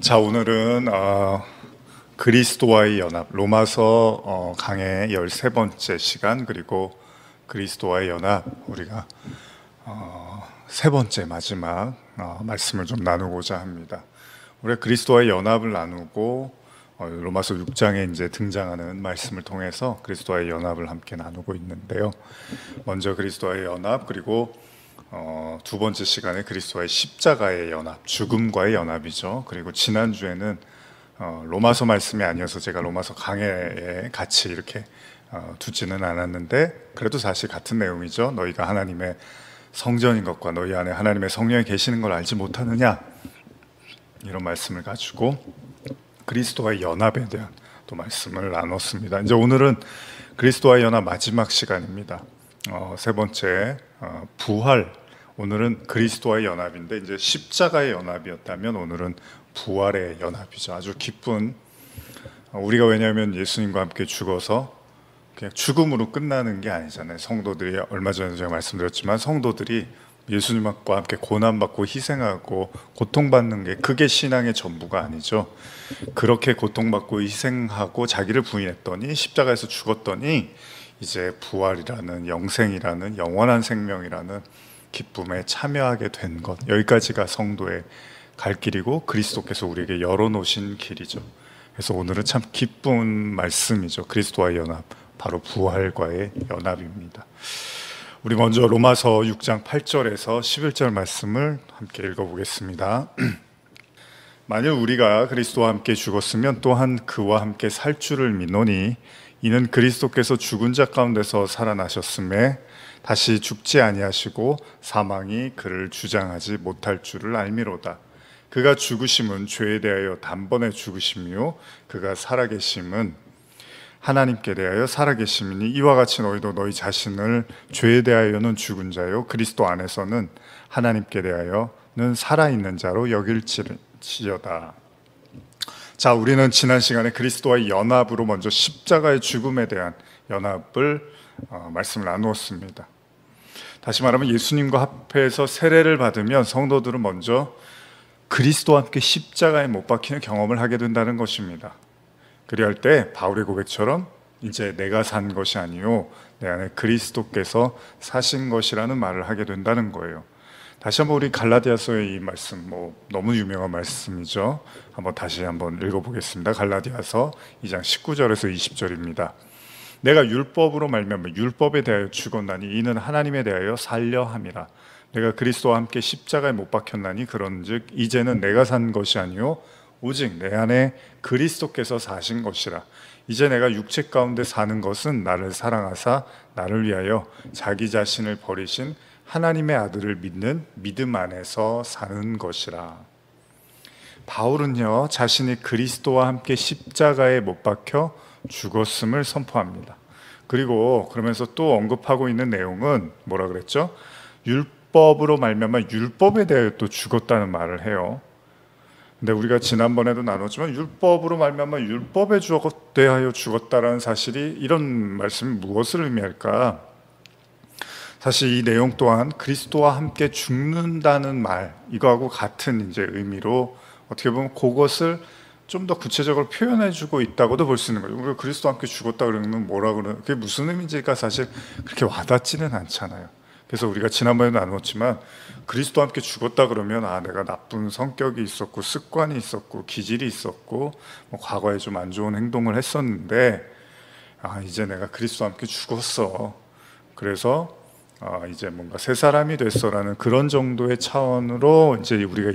자, 오늘은 그리스도와의 연합, 로마서 강의 13번째 시간, 그리고 그리스도와의 연합, 우리가 세 번째 마지막 말씀을 좀 나누고자 합니다. 우리가 그리스도와의 연합을 나누고 로마서 6장에 이제 등장하는 말씀을 통해서 그리스도와의 연합을 함께 나누고 있는데요. 먼저 그리스도와의 연합, 그리고 두 번째 시간에 그리스도와의 십자가의 연합, 죽음과의 연합이죠. 그리고 지난주에는 로마서 말씀이 아니어서 제가 로마서 강해에 같이 이렇게 두지는 않았는데, 그래도 사실 같은 내용이죠. 너희가 하나님의 성전인 것과 너희 안에 하나님의 성령이 계시는 걸 알지 못하느냐, 이런 말씀을 가지고 그리스도와의 연합에 대한 또 말씀을 나눴습니다. 이제 오늘은 그리스도와의 연합 마지막 시간입니다. 세 번째 부활, 오늘은 그리스도와의 연합인데, 이제 십자가의 연합이었다면 오늘은 부활의 연합이죠. 아주 기쁜, 우리가 왜냐하면 예수님과 함께 죽어서 그냥 죽음으로 끝나는 게 아니잖아요. 성도들이, 얼마 전에 제가 말씀드렸지만 성도들이 예수님과 함께 고난받고 희생하고 고통받는 게, 그게 신앙의 전부가 아니죠. 그렇게 고통받고 희생하고 자기를 부인했더니, 십자가에서 죽었더니 이제 부활이라는, 영생이라는, 영원한 생명이라는 기쁨에 참여하게 된 것, 여기까지가 성도의 갈 길이고 그리스도께서 우리에게 열어놓으신 길이죠. 그래서 오늘은 참 기쁜 말씀이죠. 그리스도와의 연합, 바로 부활과의 연합입니다. 우리 먼저 로마서 6장 8절에서 11절 말씀을 함께 읽어보겠습니다. 만일 우리가 그리스도와 함께 죽었으면 또한 그와 함께 살 줄을 믿노니, 이는 그리스도께서 죽은 자 가운데서 살아나셨음에 다시 죽지 아니하시고 사망이 그를 주장하지 못할 줄을 알미로다. 그가 죽으심은 죄에 대하여 단번에 죽으심이요 그가 살아계심은 하나님께 대하여 살아계심이니, 이와 같이 너희도 너희 자신을 죄에 대하여는 죽은 자요 그리스도 안에서는 하나님께 대하여는 살아있는 자로 여길지어다. 자, 우리는 지난 시간에 그리스도와의 연합으로 먼저 십자가의 죽음에 대한 연합을 말씀을 나누었습니다. 다시 말하면 예수님과 합해서 세례를 받으면 성도들은 먼저 그리스도와 함께 십자가에 못 박히는 경험을 하게 된다는 것입니다. 그리할 때 바울의 고백처럼 이제 내가 산 것이 아니요 내 안에 그리스도께서 사신 것이라는 말을 하게 된다는 거예요. 다시 한번 우리 갈라디아서의 이 말씀, 너무 유명한 말씀이죠. 다시 한번 읽어보겠습니다. 갈라디아서 2장 19절에서 20절입니다. 내가 율법으로 말미암아 율법에 대하여 죽었나니 이는 하나님에 대하여 살려 함이라. 내가 그리스도와 함께 십자가에 못 박혔나니 그런즉 이제는 내가 산 것이 아니요 오직 내 안에 그리스도께서 사신 것이라. 이제 내가 육체 가운데 사는 것은 나를 사랑하사 나를 위하여 자기 자신을 버리신 하나님의 아들을 믿는 믿음 안에서 사는 것이라. 바울은요, 자신이 그리스도와 함께 십자가에 못 박혀 죽었음을 선포합니다. 그리고 그러면서 또 언급하고 있는 내용은 뭐라 그랬죠? 율법으로 말미암아 율법에 대하여 또 죽었다는 말을 해요. 근데 우리가 지난번에도 나눴지만 율법으로 말미암아 율법에 대하여 죽었다라는 사실이, 이런 말씀이 무엇을 의미할까? 사실 이 내용 또한 그리스도와 함께 죽는다는 말, 이거하고 같은 이제 의미로 어떻게 보면 그것을 좀 더 구체적으로 표현해주고 있다고도 볼 수 있는 거죠. 우리가 그리스도와 함께 죽었다 그러면 뭐라 그러는, 그게 무슨 의미인지가 사실 그렇게 와닿지는 않잖아요. 그래서 우리가 지난번에도 나눴지만 그리스도와 함께 죽었다 그러면 내가 나쁜 성격이 있었고 습관이 있었고 기질이 있었고 과거에 좀 안 좋은 행동을 했었는데 이제 내가 그리스도와 함께 죽었어. 그래서 이제 뭔가 새 사람이 됐어라는 그런 정도의 차원으로 이제 우리가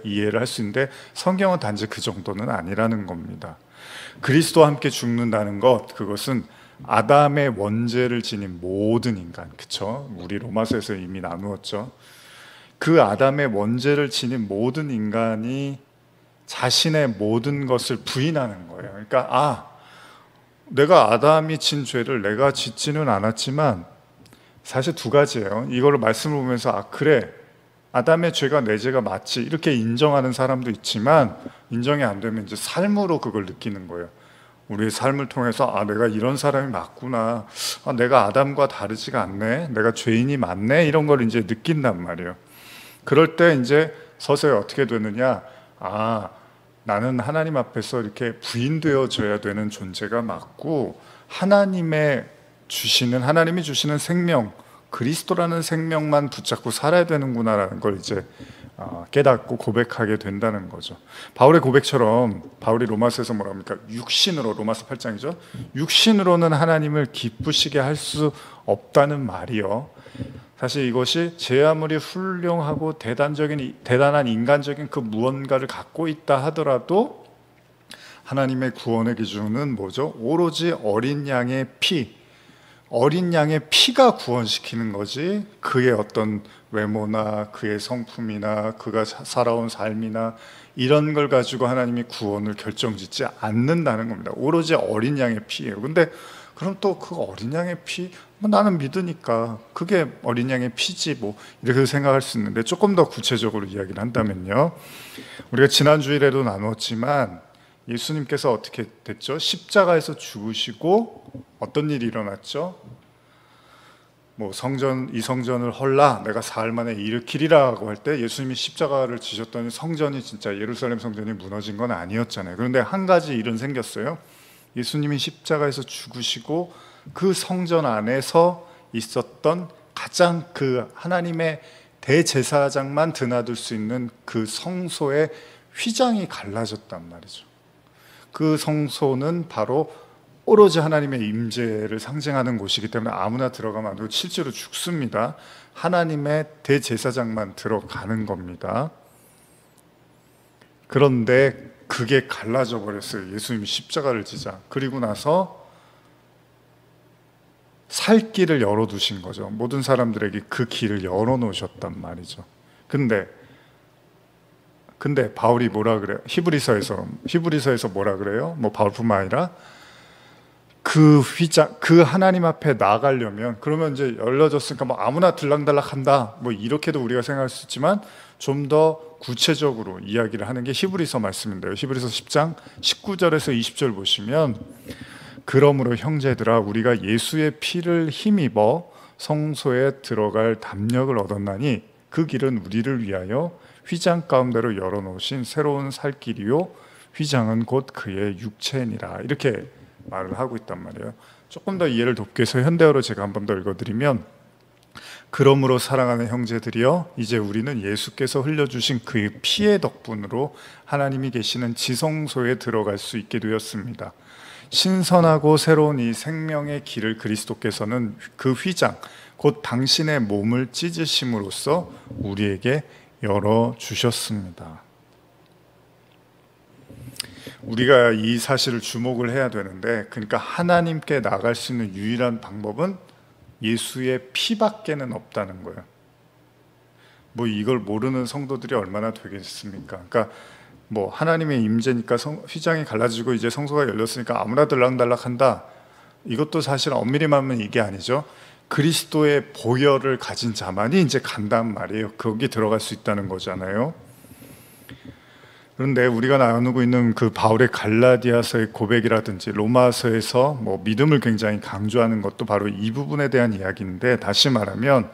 이해를 할 수 있는데, 성경은 단지 그 정도는 아니라는 겁니다. 그리스도와 함께 죽는다는 것, 그것은 아담의 원죄를 지닌 모든 인간, 그쵸? 우리 로마서에서 이미 나누었죠. 그 아담의 원죄를 지닌 모든 인간이 자신의 모든 것을 부인하는 거예요. 그러니까 내가 아담이 진 죄를 내가 짓지는 않았지만, 사실 두 가지예요. 이거를 말씀을 보면서 그래, 아담의 죄가 내 죄가 맞지, 이렇게 인정하는 사람도 있지만, 인정이 안 되면 이제 삶으로 그걸 느끼는 거예요. 우리의 삶을 통해서 내가 이런 사람이 맞구나, 내가 아담과 다르지가 않네, 내가 죄인이 맞네, 이런 걸 이제 느낀단 말이에요. 그럴 때 이제 서서히 어떻게 되느냐, 나는 하나님 앞에서 이렇게 부인되어져야 되는 존재가 맞고 하나님이 주시는 생명, 그리스도라는 생명만 붙잡고 살아야 되는구나라는 걸 이제 깨닫고 고백하게 된다는 거죠. 바울의 고백처럼 바울이 로마서에서 뭐라 합니까? 육신으로, 로마서 8장이죠. 육신으로는 하나님을 기쁘시게 할 수 없다는 말이요. 사실 이것이 제 아무리 훌륭하고 대단한 인간적인 그 무언가를 갖고 있다 하더라도 하나님의 구원의 기준은 뭐죠? 오로지 어린 양의 피가 구원시키는 거지 그의 어떤 외모나 그의 성품이나 그가 살아온 삶이나 이런 걸 가지고 하나님이 구원을 결정짓지 않는다는 겁니다. 오로지 어린 양의 피예요. 근데 그럼 또 그 어린 양의 피, 나는 믿으니까 그게 어린 양의 피지 뭐 이렇게 생각할 수 있는데, 조금 더 구체적으로 이야기를 한다면요, 우리가 지난 주일에도 나눴지만 예수님께서 어떻게 됐죠? 십자가에서 죽으시고 어떤 일이 일어났죠? 뭐 이 성전을 헐라 내가 사흘 만에 일으키리라고 할 때 예수님이 십자가를 지셨더니 성전이 진짜 예루살렘 성전이 무너진 건 아니었잖아요. 그런데 한 가지 일은 생겼어요. 예수님이 십자가에서 죽으시고 그 성전 안에서 있었던 가장 그 하나님의 대제사장만 드나들 수 있는 그 성소의 휘장이 갈라졌단 말이죠. 그 성소는 바로 오로지 하나님의 임재를 상징하는 곳이기 때문에 아무나 들어가면 안 되고 실제로 죽습니다. 하나님의 대제사장만 들어가는 겁니다. 그런데 그게 갈라져 버렸어요. 예수님이 십자가를 지자. 그리고 나서 살 길을 열어두신 거죠. 모든 사람들에게 그 길을 열어놓으셨단 말이죠. 근데 바울이 뭐라 그래요? 히브리서에서 뭐라 그래요? 뭐 바울뿐만 아니라 그 하나님 앞에 나가려면, 그러면 이제 열려졌으니까 뭐 아무나 들락달락한다 뭐 이렇게도 우리가 생각할 수 있지만, 좀 더 구체적으로 이야기를 하는 게 히브리서 말씀인데요. 히브리서 10장 19절에서 20절 보시면, 그러므로 형제들아 우리가 예수의 피를 힘입어 성소에 들어갈 담력을 얻었나니 그 길은 우리를 위하여 휘장 가운데로 열어놓으신 새로운 살 길이요 휘장은 곧 그의 육체니라, 이렇게 말을 하고 있단 말이에요. 조금 더 이해를 돕기 위해서 현대어로 제가 한 번 더 읽어드리면, 그러므로 사랑하는 형제들이여 이제 우리는 예수께서 흘려주신 그의 피의 덕분으로 하나님이 계시는 지성소에 들어갈 수 있게 되었습니다. 신선하고 새로운 이 생명의 길을 그리스도께서는 그 휘장 곧 당신의 몸을 찢으심으로써 우리에게 열어주셨습니다. 우리가 이 사실을 주목을 해야 되는데, 그러니까 하나님께 나갈 수 있는 유일한 방법은 예수의 피밖에는 없다는 거예요. 뭐 이걸 모르는 성도들이 얼마나 되겠습니까? 그러니까 뭐 하나님의 임재니까 휘장이 갈라지고 이제 성소가 열렸으니까 아무나 들락달락한다, 이것도 사실 엄밀히 말하면 이게 아니죠. 그리스도의 보혈을 가진 자만이 이제 간단 말이에요. 거기 들어갈 수 있다는 거잖아요. 그런데 우리가 나누고 있는 그 바울의 갈라디아서의 고백이라든지 로마서에서 뭐 믿음을 굉장히 강조하는 것도 바로 이 부분에 대한 이야기인데, 다시 말하면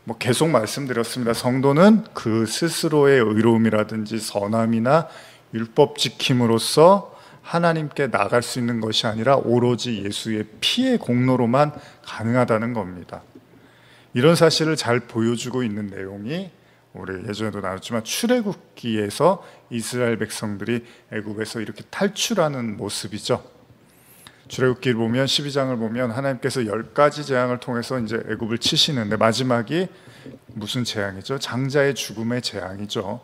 뭐 계속 말씀드렸습니다. 성도는 그 스스로의 의로움이라든지 선함이나 율법 지킴으로써 하나님께 나갈 수 있는 것이 아니라 오로지 예수의 피의 공로로만 가능하다는 겁니다. 이런 사실을 잘 보여주고 있는 내용이 우리 예전에도 나눴지만 출애굽기에서 이스라엘 백성들이 애굽에서 이렇게 탈출하는 모습이죠. 출애굽기를 보면 12장을 보면 하나님께서 10가지 재앙을 통해서 이제 애굽을 치시는데, 마지막이 무슨 재앙이죠? 장자의 죽음의 재앙이죠.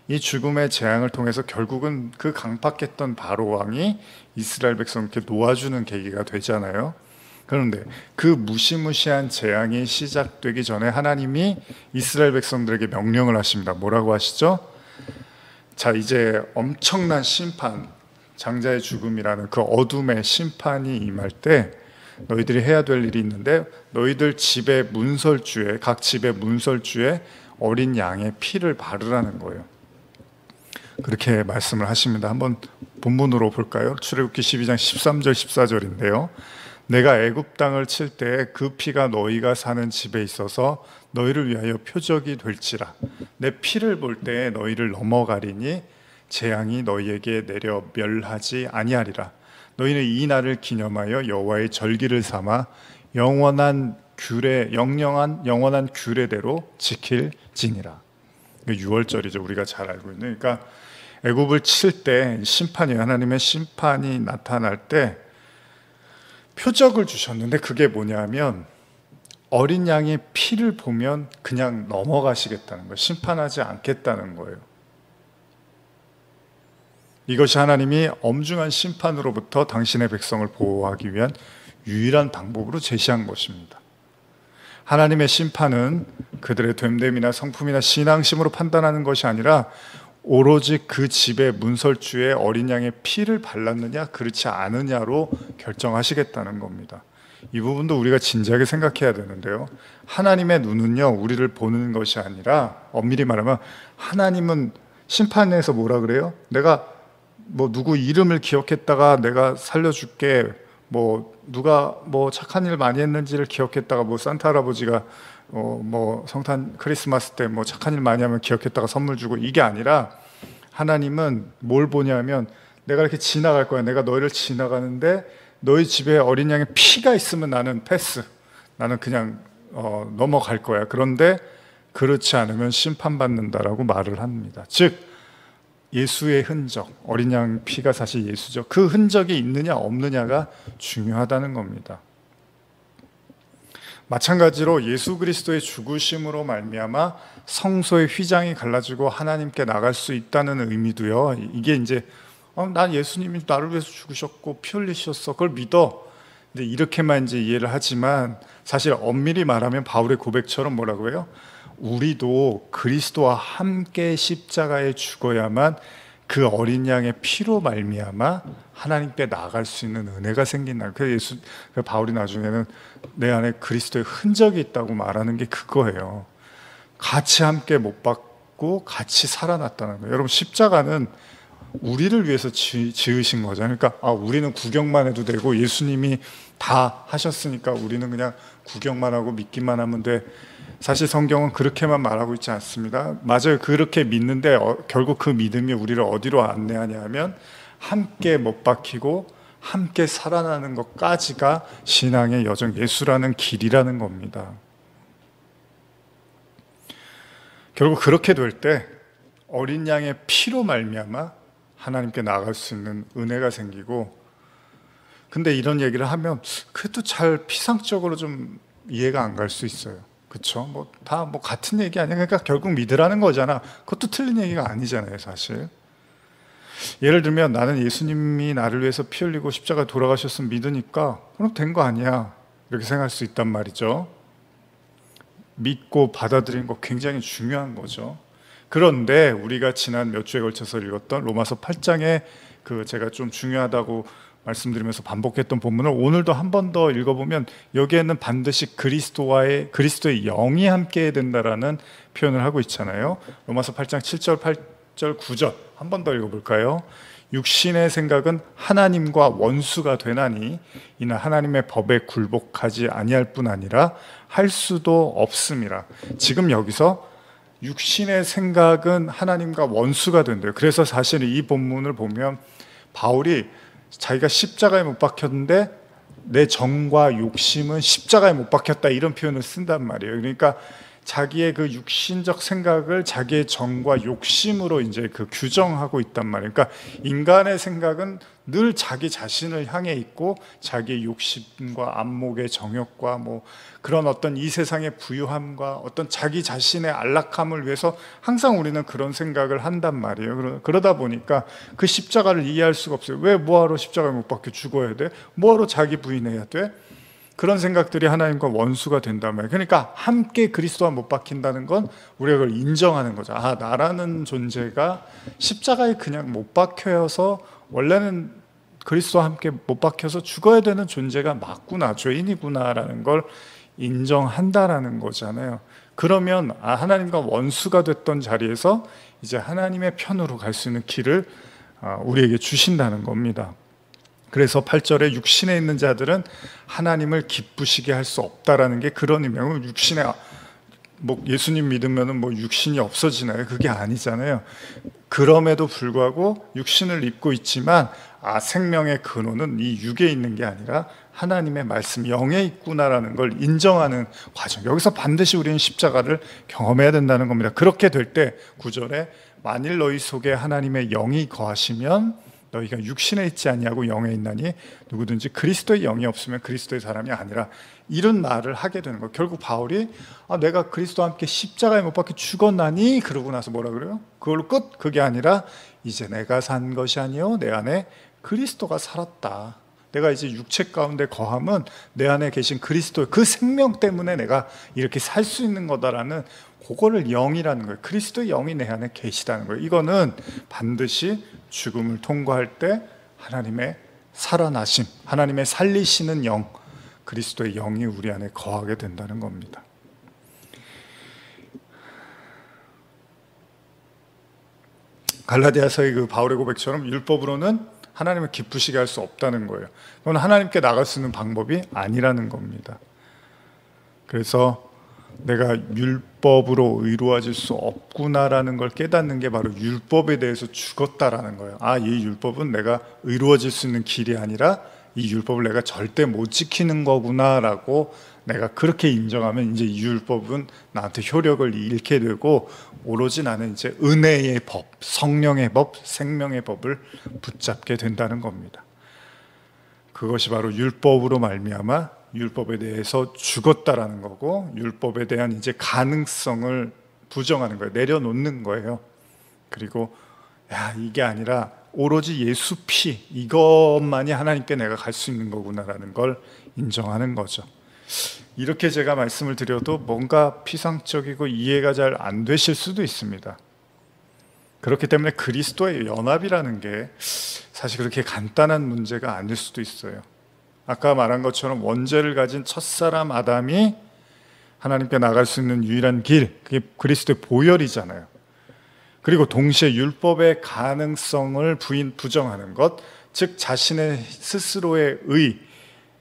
이 죽음의 재앙을 통해서 결국은 그 강팍했던 바로 왕이 이스라엘 백성께 놓아주는 계기가 되잖아요. 그런데 그 무시무시한 재앙이 시작되기 전에 하나님이 이스라엘 백성들에게 명령을 하십니다. 뭐라고 하시죠? 자, 이제 엄청난 심판, 장자의 죽음이라는 그 어둠의 심판이 임할 때 너희들이 해야 될 일이 있는데, 너희들 집의 문설주에, 각 집의 문설주에 어린 양의 피를 바르라는 거예요. 그렇게 말씀을 하십니다. 한번 본문으로 볼까요? 출애굽기 12장 13절 14절인데요. 내가 애굽 땅을 칠 때 그 피가 너희가 사는 집에 있어서 너희를 위하여 표적이 될지라. 내 피를 볼 때 너희를 넘어가리니 재앙이 너희에게 내려 멸하지 아니하리라. 너희는 이 날을 기념하여 여호와의 절기를 삼아 영원한 규례대로 지킬지니라. 6월절이죠. 우리가 잘 알고 있는. 그러니까 애굽을 칠 때 심판이에요. 하나님의 심판이 나타날 때 표적을 주셨는데 그게 뭐냐면 어린 양의 피를 보면 그냥 넘어가시겠다는 거예요. 심판하지 않겠다는 거예요. 이것이 하나님이 엄중한 심판으로부터 당신의 백성을 보호하기 위한 유일한 방법으로 제시한 것입니다. 하나님의 심판은 그들의 됨됨이나 성품이나 신앙심으로 판단하는 것이 아니라 오로지 그 집의 문설주에 어린 양의 피를 발랐느냐 그렇지 않느냐로 결정하시겠다는 겁니다. 이 부분도 우리가 진지하게 생각해야 되는데요. 하나님의 눈은요, 우리를 보는 것이 아니라 엄밀히 말하면 하나님은 심판에서 뭐라 그래요? 내가 뭐 누구 이름을 기억했다가 내가 살려줄게, 뭐 누가 뭐 착한 일 많이 했는지를 기억했다가 뭐 산타 할아버지가 뭐 성탄 크리스마스 때 뭐 착한 일 많이 하면 기억했다가 선물 주고, 이게 아니라 하나님은 뭘 보냐면 내가 이렇게 지나갈 거야. 내가 너희를 지나가는데 너희 집에 어린 양의 피가 있으면 나는 패스, 나는 그냥 넘어갈 거야. 그런데 그렇지 않으면 심판받는다라고 말을 합니다. 즉 예수의 흔적, 어린 양 피가 사실 예수죠. 그 흔적이 있느냐 없느냐가 중요하다는 겁니다. 마찬가지로 예수 그리스도의 죽으심으로 말미암아 성소의 휘장이 갈라지고 하나님께 나갈 수 있다는 의미도요. 이게 이제 난 예수님이 나를 위해서 죽으셨고 피 흘리셨어, 그걸 믿어. 근데 이렇게만 이제 이해를 하지만 사실 엄밀히 말하면 바울의 고백처럼 뭐라고 해요? 우리도 그리스도와 함께 십자가에 죽어야만 그 어린 양의 피로 말미암아 하나님께 나아갈 수 있는 은혜가 생긴다. 그래서 바울이 나중에는 내 안에 그리스도의 흔적이 있다고 말하는 게 그거예요. 같이 함께 못 박고 같이 살아났다는 거예요. 여러분, 십자가는 우리를 위해서 지으신 거잖아요. 그러니까 우리는 구경만 해도 되고 예수님이 다 하셨으니까 우리는 그냥 구경만 하고 믿기만 하면 돼. 사실 성경은 그렇게만 말하고 있지 않습니다. 맞아요. 그렇게 믿는데 결국 그 믿음이 우리를 어디로 안내하냐 하면 함께 못 박히고 함께 살아나는 것까지가 신앙의 여정, 예수라는 길이라는 겁니다. 결국 그렇게 될 때 어린 양의 피로 말미암아 하나님께 나아갈 수 있는 은혜가 생기고, 근데 이런 얘기를 하면 그래도 잘 피상적으로 좀 이해가 안 갈 수 있어요. 그렇죠? 뭐 다 뭐 같은 얘기 아니야. 그러니까 결국 믿으라는 거잖아. 그것도 틀린 얘기가 아니잖아요, 사실. 예를 들면 나는 예수님이 나를 위해서 피 흘리고 십자가에 돌아가셨으면 믿으니까 그럼 된 거 아니야, 이렇게 생각할 수 있단 말이죠. 믿고 받아들이는 거 굉장히 중요한 거죠. 그런데 우리가 지난 몇 주에 걸쳐서 읽었던 로마서 8장에 그 제가 좀 중요하다고 말씀드리면서 반복했던 본문을 오늘도 한 번 더 읽어보면 여기에는 반드시 그리스도의 영이 함께 해야 된다라는 표현을 하고 있잖아요. 로마서 8장 7절, 8절, 9절 한 번 더 읽어볼까요? 육신의 생각은 하나님과 원수가 되나니 이는 하나님의 법에 굴복하지 아니할 뿐 아니라 할 수도 없음이라. 지금 여기서 육신의 생각은 하나님과 원수가 된대요. 그래서 사실 이 본문을 보면 바울이 자기가 십자가에 못 박혔는데 내 정과 욕심은 십자가에 못 박혔다, 이런 표현을 쓴단 말이에요. 그러니까 자기의 그 육신적 생각을 자기의 정과 욕심으로 이제 그 규정하고 있단 말이에요. 그러니까 인간의 생각은 늘 자기 자신을 향해 있고 자기의 욕심과 안목의 정욕과 뭐 그런 어떤 이 세상의 부유함과 어떤 자기 자신의 안락함을 위해서 항상 우리는 그런 생각을 한단 말이에요. 그러다 보니까 그 십자가를 이해할 수가 없어요. 왜 뭐하러 십자가에 못 박혀 죽어야 돼? 뭐하러 자기 부인해야 돼? 그런 생각들이 하나님과 원수가 된단 말이에요. 그러니까 함께 그리스도와 못 박힌다는 건 우리가 그걸 인정하는 거죠. 나라는 존재가 십자가에 그냥 못 박혀서 원래는 그리스도와 함께 못 박혀서 죽어야 되는 존재가 맞구나, 죄인이구나라는 걸 인정한다라는 거잖아요. 그러면 하나님과 원수가 됐던 자리에서 이제 하나님의 편으로 갈 수 있는 길을 우리에게 주신다는 겁니다. 그래서 8절에 육신에 있는 자들은 하나님을 기쁘시게 할 수 없다라는 게 그런 의미예요. 육신에 뭐 예수님 믿으면은 뭐 육신이 없어지나요? 그게 아니잖아요. 그럼에도 불구하고 육신을 입고 있지만 생명의 근원은 이 육에 있는 게 아니라 하나님의 말씀 영에 있구나라는 걸 인정하는 과정. 여기서 반드시 우리는 십자가를 경험해야 된다는 겁니다. 그렇게 될 때 9절에 만일 너희 속에 하나님의 영이 거하시면 너희가 육신에 있지 아니하고 영에 있나니 누구든지 그리스도의 영이 없으면 그리스도의 사람이 아니라, 이런 말을 하게 되는 거예요. 결국 바울이 내가 그리스도와 함께 십자가에 못 박혀 죽었나니 그러고 나서 뭐라 그래요? 그걸로 끝? 그게 아니라 이제 내가 산 것이 아니요 내 안에 그리스도가 살았다. 내가 이제 육체 가운데 거함은 내 안에 계신 그리스도 그 생명 때문에 내가 이렇게 살 수 있는 거다라는, 그거를 영이라는 거예요. 그리스도의 영이 내 안에 계시다는 거예요. 이거는 반드시 죽음을 통과할 때 하나님의 살아나심, 하나님의 살리시는 영, 그리스도의 영이 우리 안에 거하게 된다는 겁니다. 갈라디아서의 그 바울의 고백처럼 율법으로는 하나님을 기쁘시게 할 수 없다는 거예요. 그건 하나님께 나갈 수 있는 방법이 아니라는 겁니다. 그래서 내가 율법으로 의로워질 수 없구나라는 걸 깨닫는 게 바로 율법에 대해서 죽었다라는 거예요. 이 율법은 내가 의로워질 수 있는 길이 아니라 이 율법을 내가 절대 못 지키는 거구나라고 내가 그렇게 인정하면 이제 이 율법은 나한테 효력을 잃게 되고 오로지 나는 이제 은혜의 법, 성령의 법, 생명의 법을 붙잡게 된다는 겁니다. 그것이 바로 율법으로 말미암아 율법에 대해서 죽었다라는 거고, 율법에 대한 이제 가능성을 부정하는 거예요. 내려놓는 거예요. 그리고 이게 아니라 오로지 예수 피, 이것만이 하나님께 내가 갈 수 있는 거구나라는 걸 인정하는 거죠. 이렇게 제가 말씀을 드려도 뭔가 피상적이고 이해가 잘 안 되실 수도 있습니다. 그렇기 때문에 그리스도의 연합이라는 게 사실 그렇게 간단한 문제가 아닐 수도 있어요. 아까 말한 것처럼 원죄를 가진 첫사람 아담이 하나님께 나갈 수 있는 유일한 길, 그게 그리스도의 보혈이잖아요. 그리고 동시에 율법의 가능성을 부정하는 것, 즉 자신의 스스로의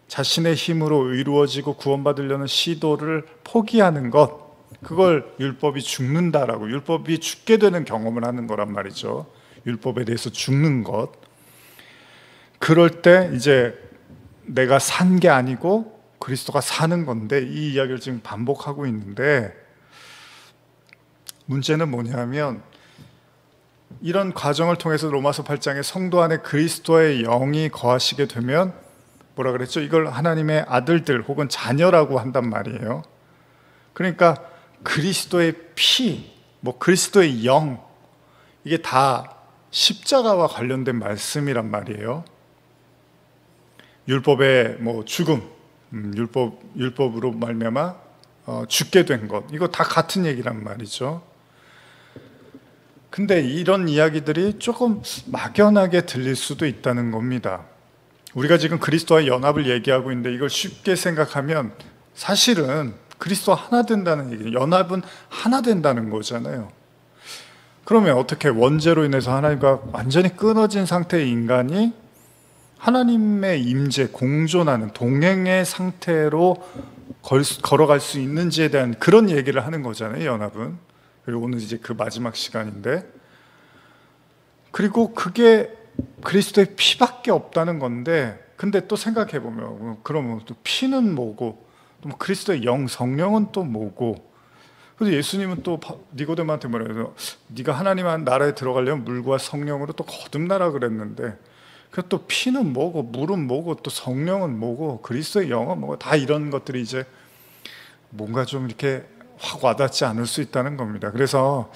자신의 힘으로 의로워지고 구원받으려는 시도를 포기하는 것, 그걸 율법이 죽는다라고, 율법이 죽게 되는 경험을 하는 거란 말이죠. 율법에 대해서 죽는 것. 그럴 때 이제 내가 산 게 아니고 그리스도가 사는 건데, 이 이야기를 지금 반복하고 있는데, 문제는 뭐냐면 이런 과정을 통해서 로마서 8장에 성도 안에 그리스도의 영이 거하시게 되면 뭐라 그랬죠? 이걸 하나님의 아들들 혹은 자녀라고 한단 말이에요. 그러니까 그리스도의 피, 그리스도의 영, 이게 다 십자가와 관련된 말씀이란 말이에요. 율법의 죽음, 율법으로 말미암아 죽게 된 것, 이거 다 같은 얘기란 말이죠. 근데 이런 이야기들이 조금 막연하게 들릴 수도 있다는 겁니다. 우리가 지금 그리스도와 연합을 얘기하고 있는데 이걸 쉽게 생각하면 사실은 그리스도와 하나 된다는 얘기예요. 연합은 하나 된다는 거잖아요. 그러면 어떻게 원죄로 인해서 하나님과 완전히 끊어진 상태의 인간이 하나님의 임재, 공존하는 동행의 상태로 걸어갈 수 있는지에 대한 그런 얘기를 하는 거잖아요, 연합은. 그리고 오늘 이제 그 마지막 시간인데, 그리고 그게 그리스도의 피밖에 없다는 건데, 근데 또 생각해 보면 그러면 또 피는 뭐고, 또 그리스도의 영, 성령은 또 뭐고, 그래서 예수님은 또 니고데모한테 뭐래요? 네가 하나님 나라에 들어가려면 물과 성령으로 또 거듭나라 그랬는데, 그 또 피는 뭐고, 물은 뭐고, 또 성령은 뭐고, 그리스도의 영은 뭐고, 다 이런 것들이 이제 뭔가 좀 이렇게 확 와닿지 않을 수 있다는 겁니다. 그래서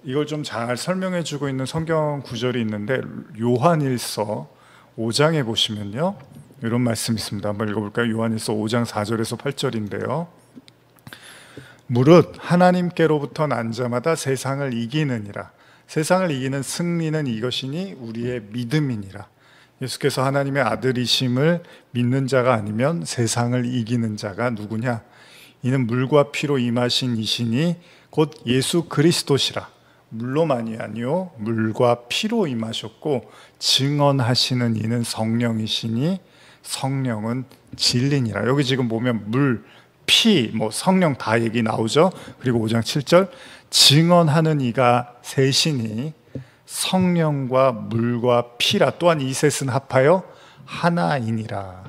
이걸 좀 잘 설명해 주고 있는 성경 구절이 있는데, 요한일서 5장에 보시면요, 이런 말씀이 있습니다. 한번 읽어볼까요? 요한일서 5장 4절에서 8절인데요. 무릇 하나님께로부터 난 자마다 세상을 이기느니라. 세상을 이기는 승리는 이것이니 우리의 믿음이니라. 예수께서 하나님의 아들이심을 믿는 자가 아니면 세상을 이기는 자가 누구냐? 이는 물과 피로 임하신 이시니 곧 예수 그리스도시라. 물로만이 아니요 물과 피로 임하셨고 증언하시는 이는 성령이시니 성령은 진리니라. 여기 지금 보면 물, 피, 성령 다 얘기 나오죠. 그리고 5장 7절 증언하는 이가 셋이니 성령과 물과 피라. 또한 이 셋은 합하여 하나이니라.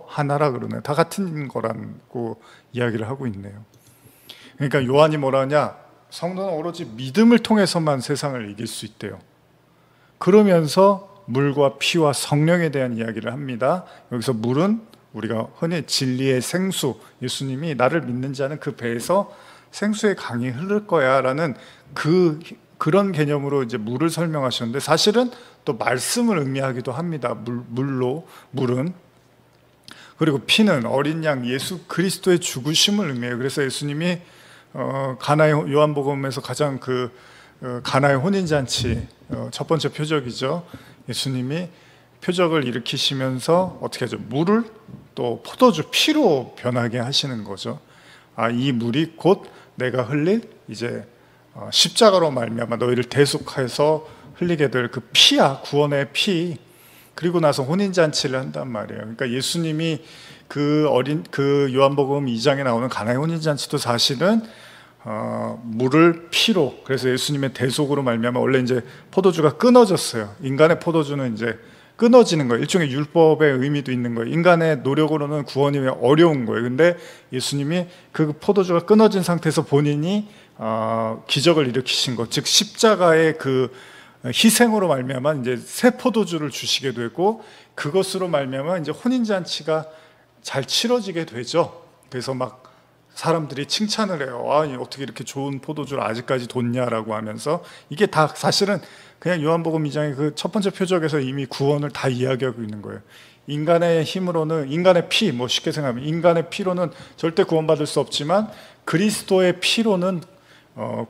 하나라 그러네. 다 같은 거라고 이야기를 하고 있네요. 그러니까 요한이 뭐라 하냐? 성도는 오로지 믿음을 통해서만 세상을 이길 수 있대요. 그러면서 물과 피와 성령에 대한 이야기를 합니다. 여기서 물은 우리가 흔히 진리의 생수, 예수님이 나를 믿는 자는 그 배에서 생수의 강이 흐를 거야 라는 그런 개념으로 이제 물을 설명하셨는데, 사실은 또 말씀을 의미하기도 합니다. 물은. 그리고 피는 어린 양 예수 그리스도의 죽으심을 의미해요. 그래서 예수님이 가나의 요한복음에서 가장 가나의 혼인잔치 첫 번째 표적이죠. 예수님이 표적을 일으키시면서 어떻게 하죠? 물을 또 포도주 피로 변하게 하시는 거죠. 이 물이 곧 내가 흘릴 이제 십자가로 말미암아 너희를 대속해서 흘리게 될 그 피야, 구원의 피. 그리고 나서 혼인잔치를 한단 말이에요. 그러니까 예수님이 그 요한복음 2장에 나오는 가나의 혼인잔치도 사실은 물을 피로, 그래서 예수님의 대속으로 말미암아 원래 이제 포도주가 끊어졌어요. 인간의 포도주는 이제 끊어지는 거예요. 일종의 율법의 의미도 있는 거예요. 인간의 노력으로는 구원이 어려운 거예요. 근데 예수님이 그 포도주가 끊어진 상태에서 본인이 기적을 일으키신 것, 즉 십자가의 그 희생으로 말미암아 이제 새 포도주를 주시게 되고, 그것으로 말미암아 이제 혼인잔치가 잘 치러지게 되죠. 그래서 막 사람들이 칭찬을 해요. 어떻게 이렇게 좋은 포도주를 아직까지 뒀냐라고 하면서, 이게 다 사실은 그냥 요한복음 2장의 그 첫 번째 표적에서 이미 구원을 다 이야기하고 있는 거예요. 인간의 힘으로는, 인간의 피, 쉽게 생각하면 인간의 피로는 절대 구원받을 수 없지만 그리스도의 피로는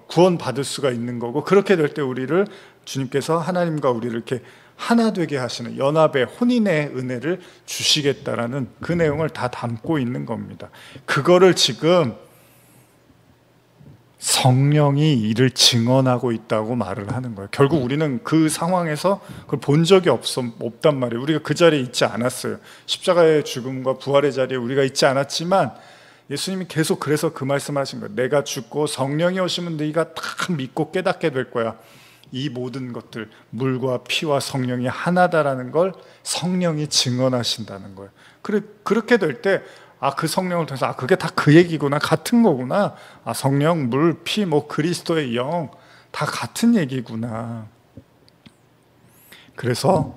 구원받을 수가 있는 거고, 그렇게 될 때 우리를 주님께서 하나님과 우리를 이렇게 하나 되게 하시는 연합의 혼인의 은혜를 주시겠다라는 그 내용을 다 담고 있는 겁니다. 그거를 지금 성령이 이를 증언하고 있다고 말을 하는 거예요. 결국 우리는 그 상황에서 그걸 본 적이 없단 말이에요. 우리가 그 자리에 있지 않았어요. 십자가의 죽음과 부활의 자리에 우리가 있지 않았지만 예수님이 계속 그래서 그 말씀을 하신 거예요. 내가 죽고 성령이 오시면 너희가 다 믿고 깨닫게 될 거야. 이 모든 것들, 물과 피와 성령이 하나다라는 걸 성령이 증언하신다는 거예요. 그렇게 될 때 그 성령을 통해서 그게 다 그 얘기구나, 같은 거구나. 성령, 물, 피, 그리스도의 영 다 같은 얘기구나. 그래서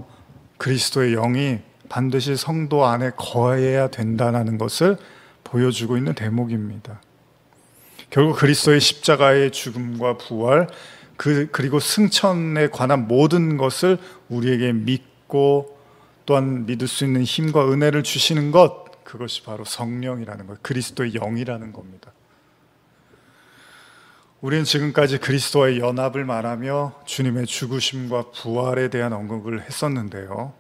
그리스도의 영이 반드시 성도 안에 거해야 된다는 것을 보여주고 있는 대목입니다. 결국 그리스도의 십자가의 죽음과 부활, 그리고 승천에 관한 모든 것을 우리에게 믿고 또한 믿을 수 있는 힘과 은혜를 주시는 것, 그것이 바로 성령이라는 거예요. 그리스도의 영이라는 겁니다. 우리는 지금까지 그리스도와의 연합을 말하며 주님의 죽으심과 부활에 대한 언급을 했었는데요.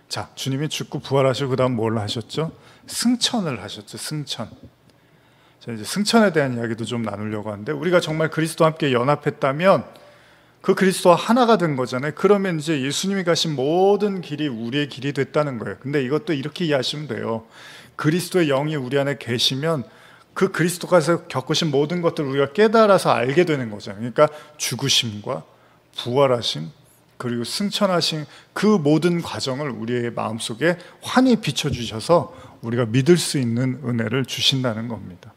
자, 주님이 죽고 부활하시고 그 다음 뭘 하셨죠? 승천을 하셨죠. 승천. 자, 이제 승천에 대한 이야기도 좀 나누려고 하는데, 우리가 정말 그리스도와 함께 연합했다면 그 그리스도와 하나가 된 거잖아요. 그러면 이제 예수님이 가신 모든 길이 우리의 길이 됐다는 거예요. 근데 이것도 이렇게 이해하시면 돼요. 그리스도의 영이 우리 안에 계시면 그 그리스도가서 겪으신 모든 것들을 우리가 깨달아서 알게 되는 거잖아요. 그러니까 죽으심과 부활하심 그리고 승천하신 그 모든 과정을 우리의 마음속에 환히 비춰주셔서 우리가 믿을 수 있는 은혜를 주신다는 겁니다.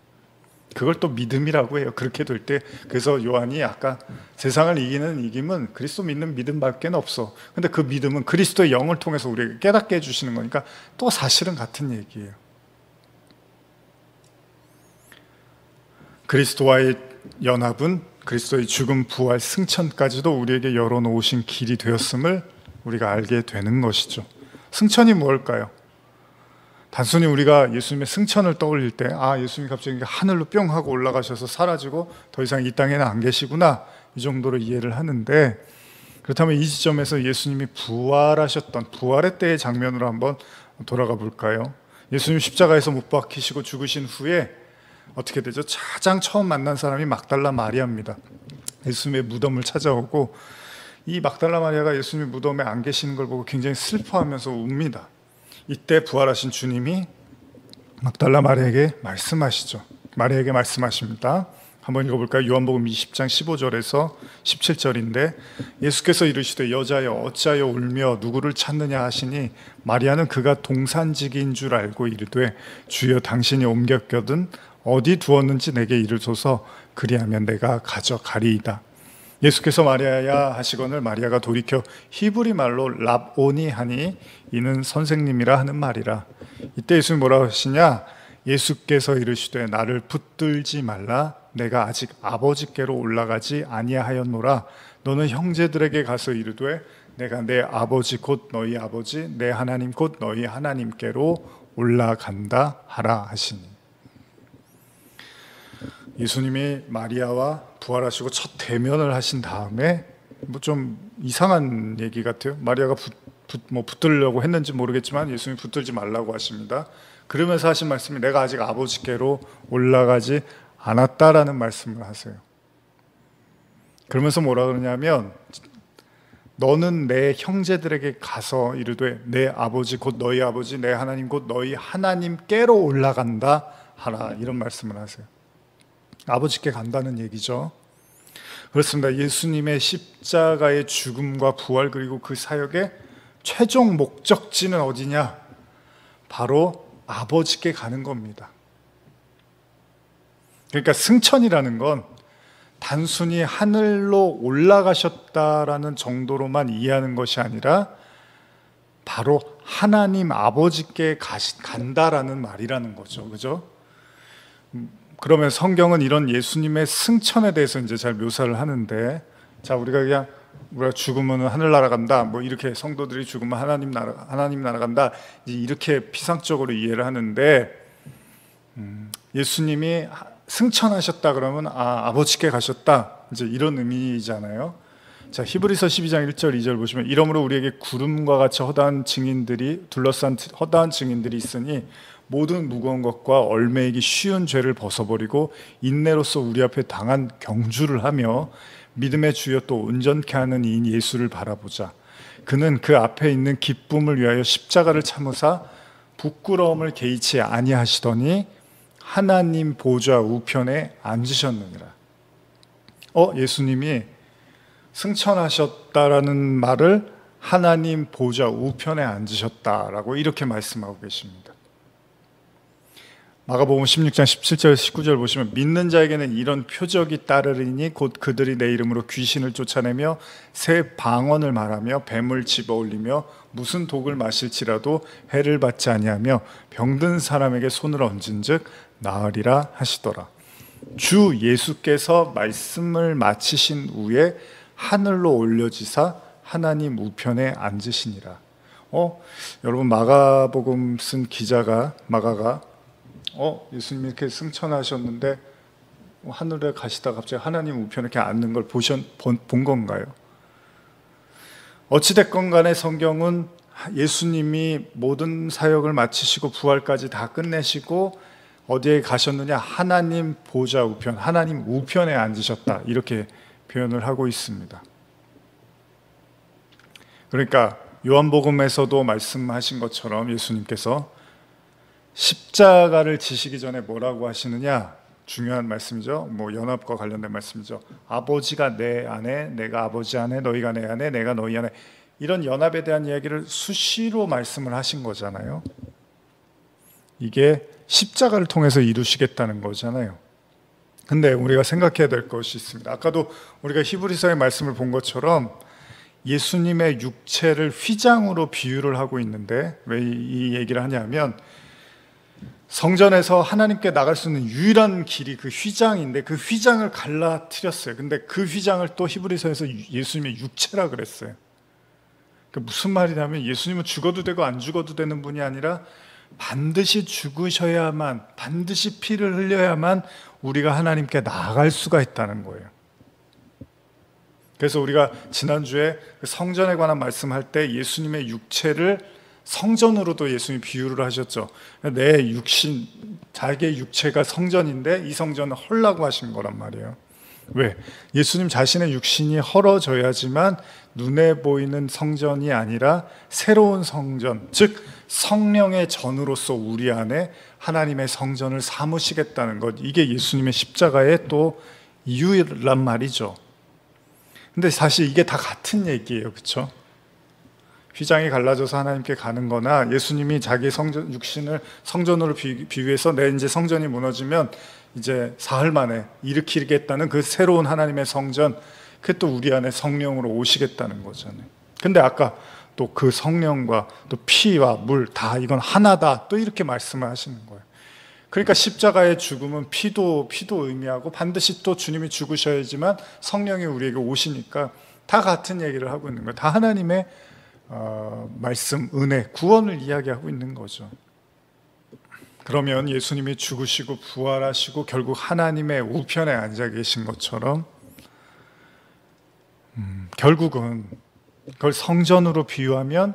그걸 또 믿음이라고 해요. 그렇게 될 때. 그래서 요한이 아까 세상을 이기는 이김은 그리스도 믿는 믿음밖에 없어. 근데 그 믿음은 그리스도의 영을 통해서 우리에게 깨닫게 해주시는 거니까 또 사실은 같은 얘기예요. 그리스도와의 연합은 그리스도의 죽음, 부활, 승천까지도 우리에게 열어놓으신 길이 되었음을 우리가 알게 되는 것이죠. 승천이 뭘까요? 단순히 우리가 예수님의 승천을 떠올릴 때 예수님이 갑자기 하늘로 뿅 하고 올라가셔서 사라지고 더 이상 이 땅에는 안 계시구나, 이 정도로 이해를 하는데, 그렇다면 이 지점에서 예수님이 부활하셨던 부활의 때의 장면으로 한번 돌아가 볼까요? 예수님 십자가에서 못 박히시고 죽으신 후에 어떻게 되죠? 가장 처음 만난 사람이 막달라 마리아입니다. 예수님의 무덤을 찾아오고 이 막달라 마리아가 예수님의 무덤에 안 계시는 걸 보고 굉장히 슬퍼하면서 웁니다. 이때 부활하신 주님이 막달라 마리아에게 말씀하시죠. 마리아에게 말씀하십니다. 한번 읽어볼까요? 요한복음 20장 15절에서 17절인데 예수께서 이르시되 여자여 어찌하여 울며 누구를 찾느냐 하시니 마리아는 그가 동산지기인 줄 알고 이르되 주여 당신이 옮겼거든 어디 두었는지 내게 이르소서 그리하면 내가 가져가리이다. 예수께서 마리아야 하시거늘 마리아가 돌이켜 히브리 말로 랍오니 하니 이는 선생님이라 하는 말이라. 이때 예수님 뭐라고 하시냐? 예수께서 이르시되 나를 붙들지 말라 내가 아직 아버지께로 올라가지 아니하였노라. 너는 형제들에게 가서 이르되 내가 내 아버지 곧 너희 아버지 내 하나님 곧 너희 하나님께로 올라간다 하라 하시니. 예수님이 마리아와 부활하시고 첫 대면을 하신 다음에 뭐 좀 이상한 얘기 같아요. 마리아가 붙들려고 했는지 모르겠지만 예수님이 붙들지 말라고 하십니다. 그러면서 하신 말씀이 내가 아직 아버지께로 올라가지 않았다라는 말씀을 하세요. 그러면서 뭐라 그러냐면 너는 내 형제들에게 가서 이르되 내 아버지 곧 너희 아버지 내 하나님 곧 너희 하나님께로 올라간다 하라, 이런 말씀을 하세요. 아버지께 간다는 얘기죠. 그렇습니다. 예수님의 십자가의 죽음과 부활 그리고 그 사역의 최종 목적지는 어디냐? 바로 아버지께 가는 겁니다. 그러니까 승천이라는 건 단순히 하늘로 올라가셨다라는 정도로만 이해하는 것이 아니라 바로 하나님 아버지께 간다라는 말이라는 거죠. 그죠? 그러면 성경은 이런 예수님의 승천에 대해서 이제 잘 묘사를 하는데, 자, 우리가 죽으면 하늘나라 간다, 뭐 이렇게 성도들이 죽으면 하나님 나라 간다, 이렇게 피상적으로 이해를 하는데, 예수님이 승천하셨다 그러면 아버지께 가셨다, 이제 이런 의미잖아요. 자, 히브리서 12장 1절 2절 보시면 이러므로 우리에게 구름과 같이 둘러싼 허다한 증인들이 있으니 모든 무거운 것과 얼매이기 쉬운 죄를 벗어버리고 인내로서 우리 앞에 당한 경주를 하며 믿음의 주여 또 온전케 하는 이인 예수를 바라보자. 그는 그 앞에 있는 기쁨을 위하여 십자가를 참으사 부끄러움을 개의치 아니하시더니 하나님 보좌 우편에 앉으셨느니라. 예수님이 승천하셨다라는 말을 하나님 보좌 우편에 앉으셨다라고 이렇게 말씀하고 계십니다. 마가복음 16장 17절 19절 보시면 믿는 자에게는 이런 표적이 따르리니 곧 그들이 내 이름으로 귀신을 쫓아내며 새 방언을 말하며 뱀을 집어올리며 무슨 독을 마실지라도 해를 받지 아니하며 병든 사람에게 손을 얹은즉 나으리라 하시더라. 주 예수께서 말씀을 마치신 후에 하늘로 올려지사 하나님 우편에 앉으시니라. 여러분, 마가복음 쓴 마가가 예수님이 이렇게 승천하셨는데 하늘에 가시다 갑자기 하나님 우편에 이렇게 앉는 걸 본 건가요? 어찌됐건 간에 성경은 예수님이 모든 사역을 마치시고 부활까지 다 끝내시고 어디에 가셨느냐? 하나님 보좌 우편, 하나님 우편에 앉으셨다, 이렇게 표현을 하고 있습니다. 그러니까 요한복음에서도 말씀하신 것처럼 예수님께서 십자가를 지시기 전에 뭐라고 하시느냐? 중요한 말씀이죠. 연합과 관련된 말씀이죠. 아버지가 내 안에, 내가 아버지 안에, 너희가 내 안에, 내가 너희 안에, 이런 연합에 대한 이야기를 수시로 말씀을 하신 거잖아요. 이게 십자가를 통해서 이루시겠다는 거잖아요. 근데 우리가 생각해야 될 것이 있습니다. 아까도 우리가 히브리서의 말씀을 본 것처럼 예수님의 육체를 휘장으로 비유를 하고 있는데, 왜 이 얘기를 하냐면 성전에서 하나님께 나갈 수 있는 유일한 길이 그 휘장인데 그 휘장을 갈라뜨렸어요. 근데 그 휘장을 또 히브리서에서 예수님의 육체라 그랬어요. 그 무슨 말이냐면 예수님은 죽어도 되고 안 죽어도 되는 분이 아니라 반드시 죽으셔야만, 반드시 피를 흘려야만 우리가 하나님께 나아갈 수가 있다는 거예요. 그래서 우리가 지난주에 성전에 관한 말씀할 때 예수님의 육체를 성전으로도 예수님이 비유를 하셨죠. 내 육신, 자기의 육체가 성전인데 이 성전은 헐라고 하신 거란 말이에요. 왜? 예수님 자신의 육신이 헐어져야지만 눈에 보이는 성전이 아니라 새로운 성전, 즉 성령의 전으로서 우리 안에 하나님의 성전을 삼으시겠다는 것, 이게 예수님의 십자가의 또 이유란 말이죠. 근데 사실 이게 다 같은 얘기예요. 그렇죠? 휘장이 갈라져서 하나님께 가는 거나 예수님이 자기 성전, 육신을 성전으로 비유해서 내 이제 성전이 무너지면 이제 사흘 만에 일으키겠다는 그 새로운 하나님의 성전, 그게 또 우리 안에 성령으로 오시겠다는 거잖아요. 근데 아까 또 그 성령과 또 피와 물 다 이건 하나다, 또 이렇게 말씀을 하시는 거예요. 그러니까 십자가의 죽음은 피도 의미하고 반드시 또 주님이 죽으셔야지만 성령이 우리에게 오시니까 다 같은 얘기를 하고 있는 거예요. 다 하나님의 말씀, 은혜, 구원을 이야기하고 있는 거죠. 그러면 예수님이 죽으시고 부활하시고 결국 하나님의 우편에 앉아 계신 것처럼 결국은 그걸 성전으로 비유하면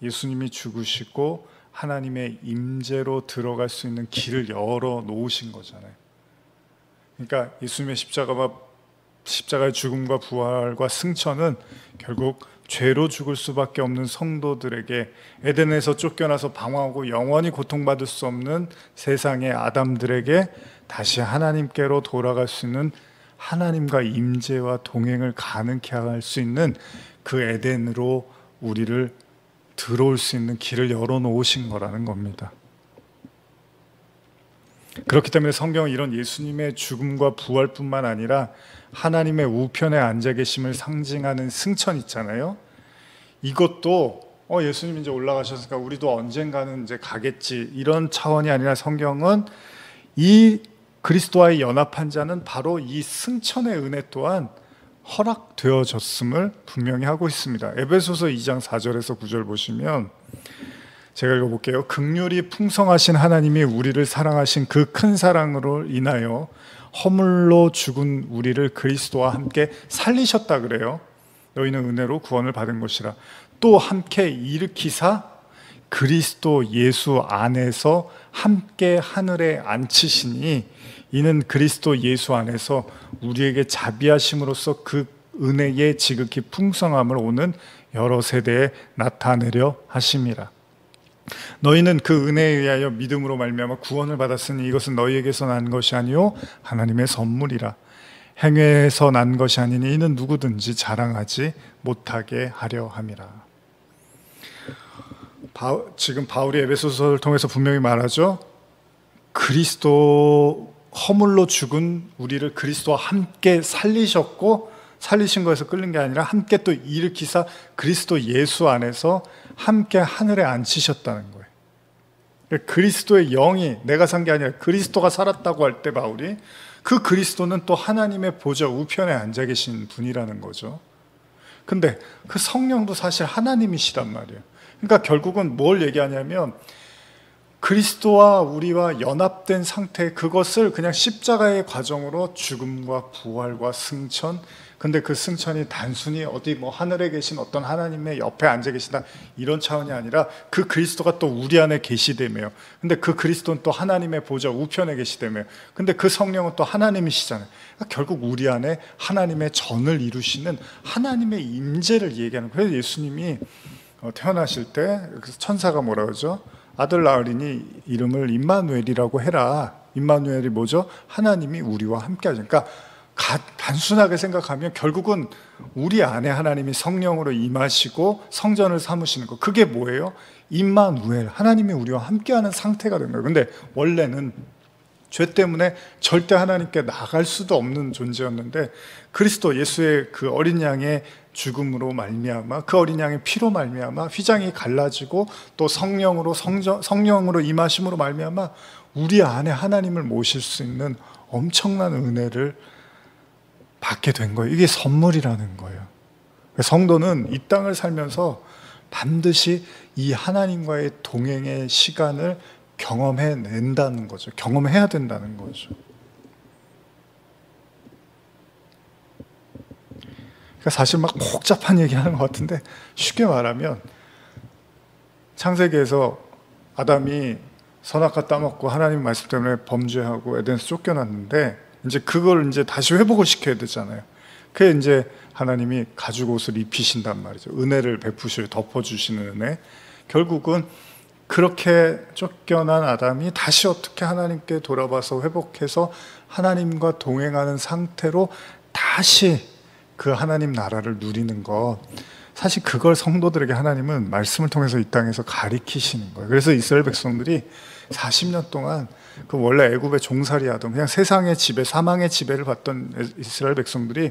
예수님이 죽으시고 하나님의 임재로 들어갈 수 있는 길을 열어 놓으신 거잖아요. 그러니까 예수님의 십자가의 죽음과 부활과 승천은 결국 죄로 죽을 수밖에 없는 성도들에게, 에덴에서 쫓겨나서 방황하고 영원히 고통받을 수 없는 세상의 아담들에게 다시 하나님께로 돌아갈 수 있는, 하나님과 임재와 동행을 가능케 할 수 있는 그 에덴으로 우리를 들어올 수 있는 길을 열어놓으신 거라는 겁니다. 그렇기 때문에 성경은 이런 예수님의 죽음과 부활뿐만 아니라 하나님의 우편에 앉아 계심을 상징하는 승천 있잖아요. 이것도 예수님 이제 올라가셨으니까 우리도 언젠가는 이제 가겠지, 이런 차원이 아니라 성경은 이 그리스도와의 연합한 자는 바로 이 승천의 은혜 또한 허락되어졌음을 분명히 하고 있습니다. 에베소서 2장 4절에서 9절 보시면, 제가 읽어볼게요. 긍휼이 풍성하신 하나님이 우리를 사랑하신 그 큰 사랑으로 인하여 허물로 죽은 우리를 그리스도와 함께 살리셨다 그래요. 너희는 은혜로 구원을 받은 것이라. 또 함께 일으키사 그리스도 예수 안에서 함께 하늘에 앉히시니, 이는 그리스도 예수 안에서 우리에게 자비하심으로써 그 은혜의 지극히 풍성함을 오는 여러 세대에 나타내려 하심이라. 너희는 그 은혜에 의하여 믿음으로 말미암아 구원을 받았으니 이것은 너희에게서 난 것이 아니요 하나님의 선물이라. 행위에서 난 것이 아니니 이는 누구든지 자랑하지 못하게 하려 함이라. 지금 바울이 에베소서를 통해서 분명히 말하죠. 그리스도 허물로 죽은 우리를 그리스도와 함께 살리셨고, 살리신 거에서 끌린 게 아니라 함께 또 일으키사 그리스도 예수 안에서 함께 하늘에 앉히셨다는 거예요. 그리스도의 영이 내가 산 게 아니라 그리스도가 살았다고 할 때 바울이, 그 그리스도는 또 하나님의 보좌 우편에 앉아 계신 분이라는 거죠. 근데 그 성령도 사실 하나님이시란 말이에요. 그러니까 결국은 뭘 얘기하냐면, 그리스도와 우리와 연합된 상태, 그것을 그냥 십자가의 과정으로 죽음과 부활과 승천, 근데 그 승천이 단순히 어디 뭐 하늘에 계신 어떤 하나님의 옆에 앉아 계시다 이런 차원이 아니라 그 그리스도가 또 우리 안에 계시되며, 근데 그 그리스도는 또 하나님의 보좌 우편에 계시되며, 근데 그 성령은 또 하나님이시잖아요. 그러니까 결국 우리 안에 하나님의 전을 이루시는 하나님의 임재를 얘기하는 거예요. 그래서 예수님이 태어나실 때 천사가 뭐라 그러죠? 아들 낳으리니 이름을 임마누엘이라고 해라. 임마누엘이 뭐죠? 하나님이 우리와 함께 하죠. 그러니까 단순하게 생각하면 결국은 우리 안에 하나님이 성령으로 임하시고 성전을 삼으시는 거, 그게 뭐예요? 임마누엘, 하나님이 우리와 함께하는 상태가 된 거예요. 근데 원래는 죄 때문에 절대 하나님께 나갈 수도 없는 존재였는데, 그리스도 예수의 그 어린 양의 죽음으로 말미암아, 그 어린 양의 피로 말미암아 휘장이 갈라지고 또 성령으로 임하심으로 말미암아 우리 안에 하나님을 모실 수 있는 엄청난 은혜를 받게 된 거예요. 이게 선물이라는 거예요. 성도는 이 땅을 살면서 반드시 이 하나님과의 동행의 시간을 경험해낸다는 거죠. 경험해야 된다는 거죠. 그러니까 사실 막 복잡한 얘기하는 것 같은데, 쉽게 말하면 창세기에서 아담이 선악과 따먹고 하나님 말씀 때문에 범죄하고 에덴에서 쫓겨났는데, 이제 그걸 이제 다시 회복을 시켜야 되잖아요. 그게 이제 하나님이 가죽 옷을 입히신단 말이죠. 은혜를 베푸시고 덮어주시는 은혜. 결국은 그렇게 쫓겨난 아담이 다시 어떻게 하나님께 돌아와서 회복해서 하나님과 동행하는 상태로 다시 그 하나님 나라를 누리는 것, 사실 그걸 성도들에게 하나님은 말씀을 통해서 이 땅에서 가리키시는 거예요. 그래서 이스라엘 백성들이 40년 동안 그 원래 애굽에 종살이 하던 그냥 세상의 지배, 사망의 지배를 받던 이스라엘 백성들이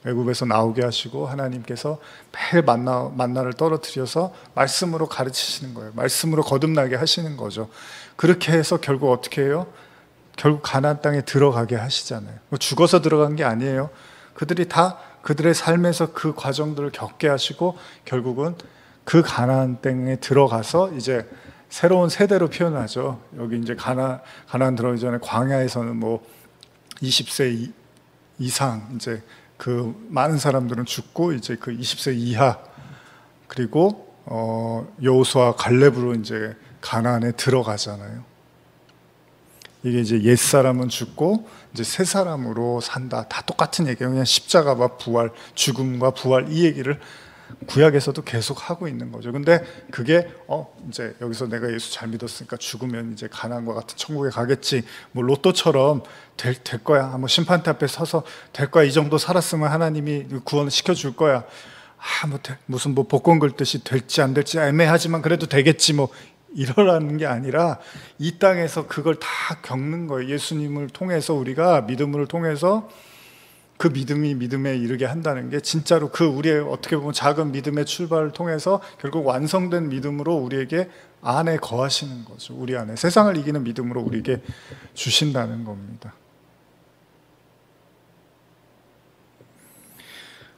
애굽에서 나오게 하시고 하나님께서 매일 만나를 떨어뜨려서 말씀으로 가르치시는 거예요. 말씀으로 거듭나게 하시는 거죠. 그렇게 해서 결국 어떻게 해요? 결국 가나안 땅에 들어가게 하시잖아요. 죽어서 들어간 게 아니에요. 그들이 다 그들의 삶에서 그 과정들을 겪게 하시고 결국은 그 가나안 땅에 들어가서 이제 새로운 세대로 표현하죠. 여기 이제 가나안 들어가기 전에 광야에서는 뭐 20세 이상 이제 그 많은 사람들은 죽고 이제 그 20세 이하, 그리고 여호수아 갈렙으로 이제 가나안에 들어가잖아요. 이게 이제 옛 사람은 죽고 이제 새 사람으로 산다. 다 똑같은 얘기예요. 그냥 십자가와 부활, 죽음과 부활, 이 얘기를 구약에서도 계속 하고 있는 거죠. 근데 그게 이제 여기서 내가 예수 잘 믿었으니까 죽으면 이제 가나안과 같은 천국에 가겠지, 뭐 로또처럼 될 거야, 뭐 심판대 앞에 서서 될 거야, 이 정도 살았으면 하나님이 구원 시켜줄 거야, 무슨 뭐 복권 긁듯이 될지 안 될지 애매하지만 그래도 되겠지, 뭐 이러라는 게 아니라 이 땅에서 그걸 다 겪는 거예요. 예수님을 통해서, 우리가 믿음을 통해서 그 믿음이 믿음에 이르게 한다는 게 진짜로 그 우리의 어떻게 보면 작은 믿음의 출발을 통해서 결국 완성된 믿음으로 우리에게 안에 거하시는 거죠. 우리 안에 세상을 이기는 믿음으로 우리에게 주신다는 겁니다.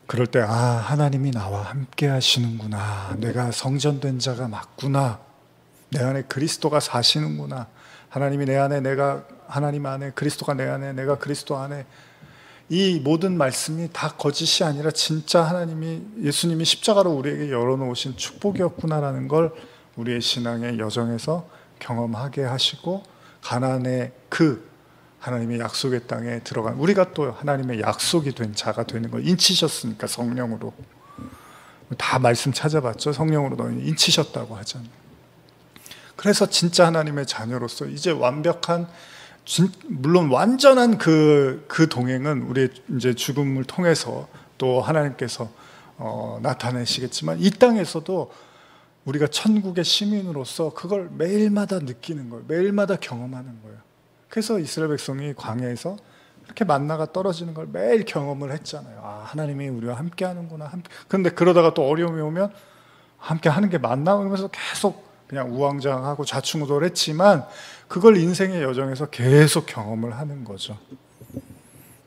그럴 때 하나님이 나와 함께 하시는구나, 내가 성전된 자가 맞구나, 내 안에 그리스도가 사시는구나, 하나님이 내 안에, 내가 하나님 안에, 그리스도가 내 안에, 내가 그리스도 안에, 이 모든 말씀이 다 거짓이 아니라 진짜 하나님이, 예수님이 십자가로 우리에게 열어놓으신 축복이었구나라는 걸 우리의 신앙의 여정에서 경험하게 하시고, 가나안의 그 하나님의 약속의 땅에 들어간 우리가 또 하나님의 약속이 된 자가 되는 걸 인치셨으니까, 성령으로 다 말씀 찾아봤죠. 성령으로 너희 인치셨다고 하잖아요. 그래서 진짜 하나님의 자녀로서 이제 완벽한, 물론 완전한 그 동행은 우리의 이제 죽음을 통해서 또 하나님께서 나타내시겠지만, 이 땅에서도 우리가 천국의 시민으로서 그걸 매일마다 느끼는 거예요. 매일마다 경험하는 거예요. 그래서 이스라엘 백성이 광야에서 이렇게 만나가 떨어지는 걸 매일 경험을 했잖아요. 하나님이 우리와 함께 하는구나. 그런데 그러다가 또 어려움이 오면 함께 하는 게 맞나? 그러면서 계속 그냥 우왕좌왕하고 좌충우돌했지만 그걸 인생의 여정에서 계속 경험을 하는 거죠.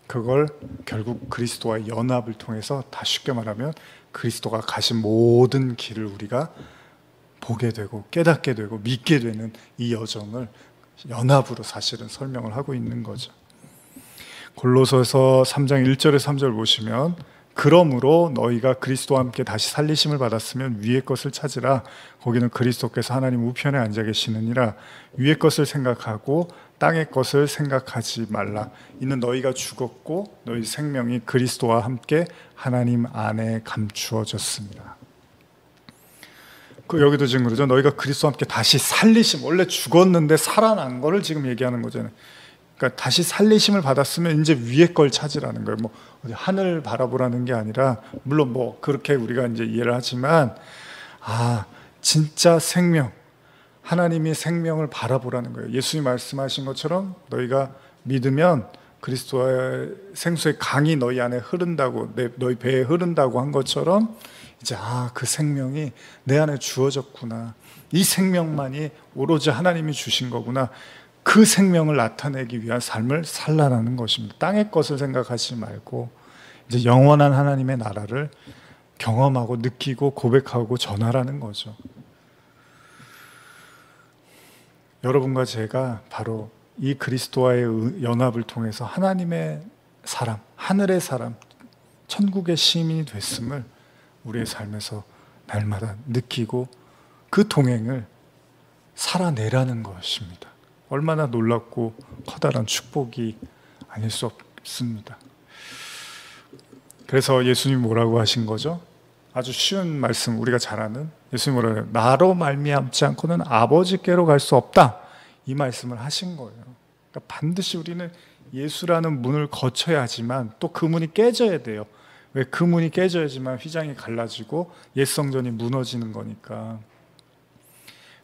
그걸 결국 그리스도와의 연합을 통해서, 다 쉽게 말하면 그리스도가 가신 모든 길을 우리가 보게 되고 깨닫게 되고 믿게 되는 이 여정을 연합으로 사실은 설명을 하고 있는 거죠. 골로새서 3장 1절에서 3절 보시면, 그러므로 너희가 그리스도와 함께 다시 살리심을 받았으면 위의 것을 찾으라. 거기는 그리스도께서 하나님 우편에 앉아 계시느니라. 위의 것을 생각하고 땅의 것을 생각하지 말라. 이는 너희가 죽었고 너희 생명이 그리스도와 함께 하나님 안에 감추어졌습니다. 여기도 지금 그러죠. 너희가 그리스도와 함께 다시 살리심, 원래 죽었는데 살아난 거를 지금 얘기하는 거잖아요. 그러니까 다시 살리심을 받았으면 이제 위의 걸 찾으라는 거예요. 뭐 하늘 바라보라는 게 아니라, 물론 뭐 그렇게 우리가 이제 이해를 하지만, 진짜 생명, 하나님이 생명을 바라보라는 거예요. 예수님이 말씀하신 것처럼 너희가 믿으면 그리스도의 생수의 강이 너희 안에 흐른다고, 너희 배에 흐른다고 한 것처럼, 이제 그 생명이 내 안에 주어졌구나, 이 생명만이 오로지 하나님이 주신 거구나, 그 생명을 나타내기 위한 삶을 살라는 것입니다. 땅의 것을 생각하지 말고 이제 영원한 하나님의 나라를 경험하고 느끼고 고백하고 전하라는 거죠. 여러분과 제가 바로 이 그리스도와의 연합을 통해서 하나님의 사람, 하늘의 사람, 천국의 시민이 됐음을 우리의 삶에서 날마다 느끼고 그 동행을 살아내라는 것입니다. 얼마나 놀랍고 커다란 축복이 아닐 수 없습니다. 그래서 예수님이 뭐라고 하신 거죠? 아주 쉬운 말씀, 우리가 잘 아는 예수님이 뭐라고 해요? 나로 말미암지 않고는 아버지께로 갈 수 없다, 이 말씀을 하신 거예요. 그러니까 반드시 우리는 예수라는 문을 거쳐야 하지만 또 그 문이 깨져야 돼요. 왜? 그 문이 깨져야지만 휘장이 갈라지고 옛 성전이 무너지는 거니까.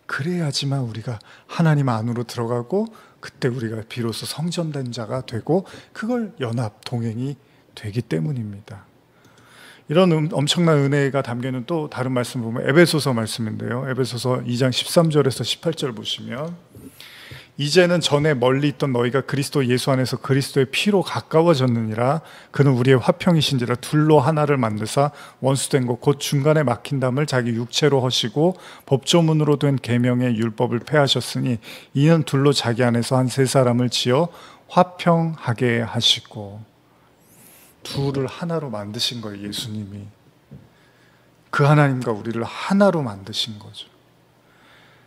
그래야지만 우리가 하나님 안으로 들어가고 그때 우리가 비로소 성전된 자가 되고 그걸 연합 동행이 되기 때문입니다. 이런 엄청난 은혜가 담겨있는 또 다른 말씀 보면 에베소서 말씀인데요, 에베소서 2장 13절에서 18절 보시면, 이제는 전에 멀리 있던 너희가 그리스도 예수 안에서 그리스도의 피로 가까워졌느니라. 그는 우리의 화평이신지라. 둘로 하나를 만드사 원수된 것 곧 중간에 막힌 담을 자기 육체로 허시고 법조문으로 된 계명의 율법을 폐하셨으니 이는 둘로 자기 안에서 한 세 사람을 지어 화평하게 하시고. 둘을 하나로 만드신 거예요. 예수님이 그 하나님과 우리를 하나로 만드신 거죠.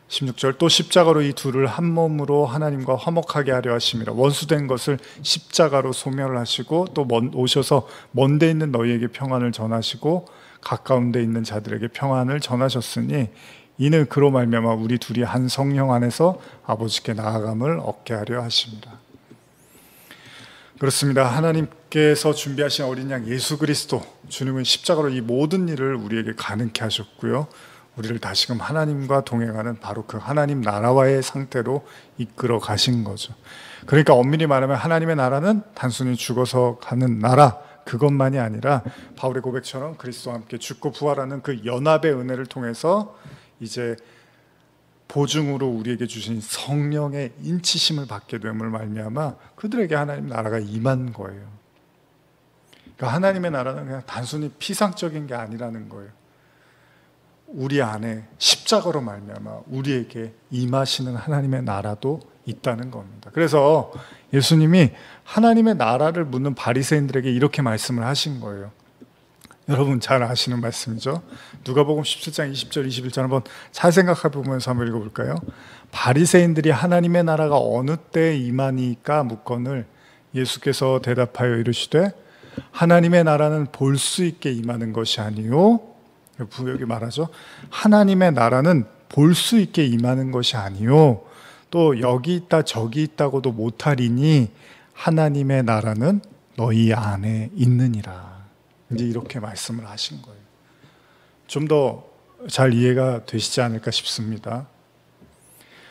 16절, 또 십자가로 이 둘을 한 몸으로 하나님과 화목하게 하려 하심이라. 원수된 것을 십자가로 소멸을 하시고 또 오셔서 먼 데 있는 너희에게 평안을 전하시고 가까운 데 있는 자들에게 평안을 전하셨으니 이는 그로 말미암아 우리 둘이 한 성령 안에서 아버지께 나아감을 얻게 하려 하심이라. 그렇습니다. 하나님께서 준비하신 어린 양 예수 그리스도, 주님은 십자가로 이 모든 일을 우리에게 가능케 하셨고요, 우리를 다시금 하나님과 동행하는 바로 그 하나님 나라와의 상태로 이끌어 가신 거죠. 그러니까 엄밀히 말하면 하나님의 나라는 단순히 죽어서 가는 나라, 그것만이 아니라 바울의 고백처럼 그리스도와 함께 죽고 부활하는 그 연합의 은혜를 통해서 이제 보증으로 우리에게 주신 성령의 인치심을 받게 됨을 말미암아 그들에게 하나님 나라가 임한 거예요. 그러니까 하나님의 나라는 그냥 단순히 피상적인 게 아니라는 거예요. 우리 안에 십자가로 말미암아 우리에게 임하시는 하나님의 나라도 있다는 겁니다. 그래서 예수님이 하나님의 나라를 묻는 바리새인들에게 이렇게 말씀을 하신 거예요. 여러분 잘 아시는 말씀이죠. 누가복음 17장 20절 21절 한번 잘 생각해 보면서 한번 읽어볼까요? 바리새인들이 하나님의 나라가 어느 때에 임하니까 묻거늘 예수께서 대답하여 이르시되 하나님의 나라는 볼 수 있게 임하는 것이 아니요, 여기 말하죠. 하나님의 나라는 볼 수 있게 임하는 것이 아니요, 또 여기 있다 저기 있다고도 못하리니 하나님의 나라는 너희 안에 있느니라. 이제 이렇게 말씀을 하신 거예요. 좀 더 잘 이해가 되시지 않을까 싶습니다.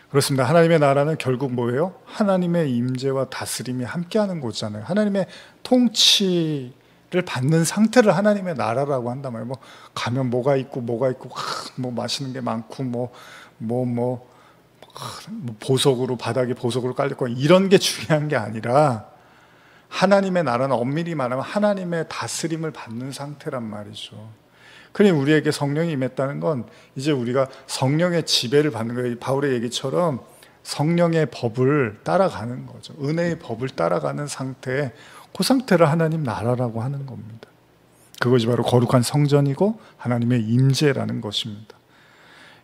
그렇습니다. 하나님의 나라는 결국 뭐예요? 하나님의 임재와 다스림이 함께하는 곳이잖아요. 하나님의 통치를 받는 상태를 하나님의 나라라고 한단 말이에요. 뭐 가면 뭐가 있고 뭐 맛있는 게 많고 뭐 보석으로 바닥에 보석으로 깔렸고 이런 게 중요한 게 아니라 하나님의 나라는 엄밀히 말하면 하나님의 다스림을 받는 상태란 말이죠. 그러니 우리에게 성령이 임했다는 건 이제 우리가 성령의 지배를 받는 거예요. 바울의 얘기처럼 성령의 법을 따라가는 거죠. 은혜의 법을 따라가는 상태, 그 상태를 하나님 나라라고 하는 겁니다. 그것이 바로 거룩한 성전이고 하나님의 임재라는 것입니다.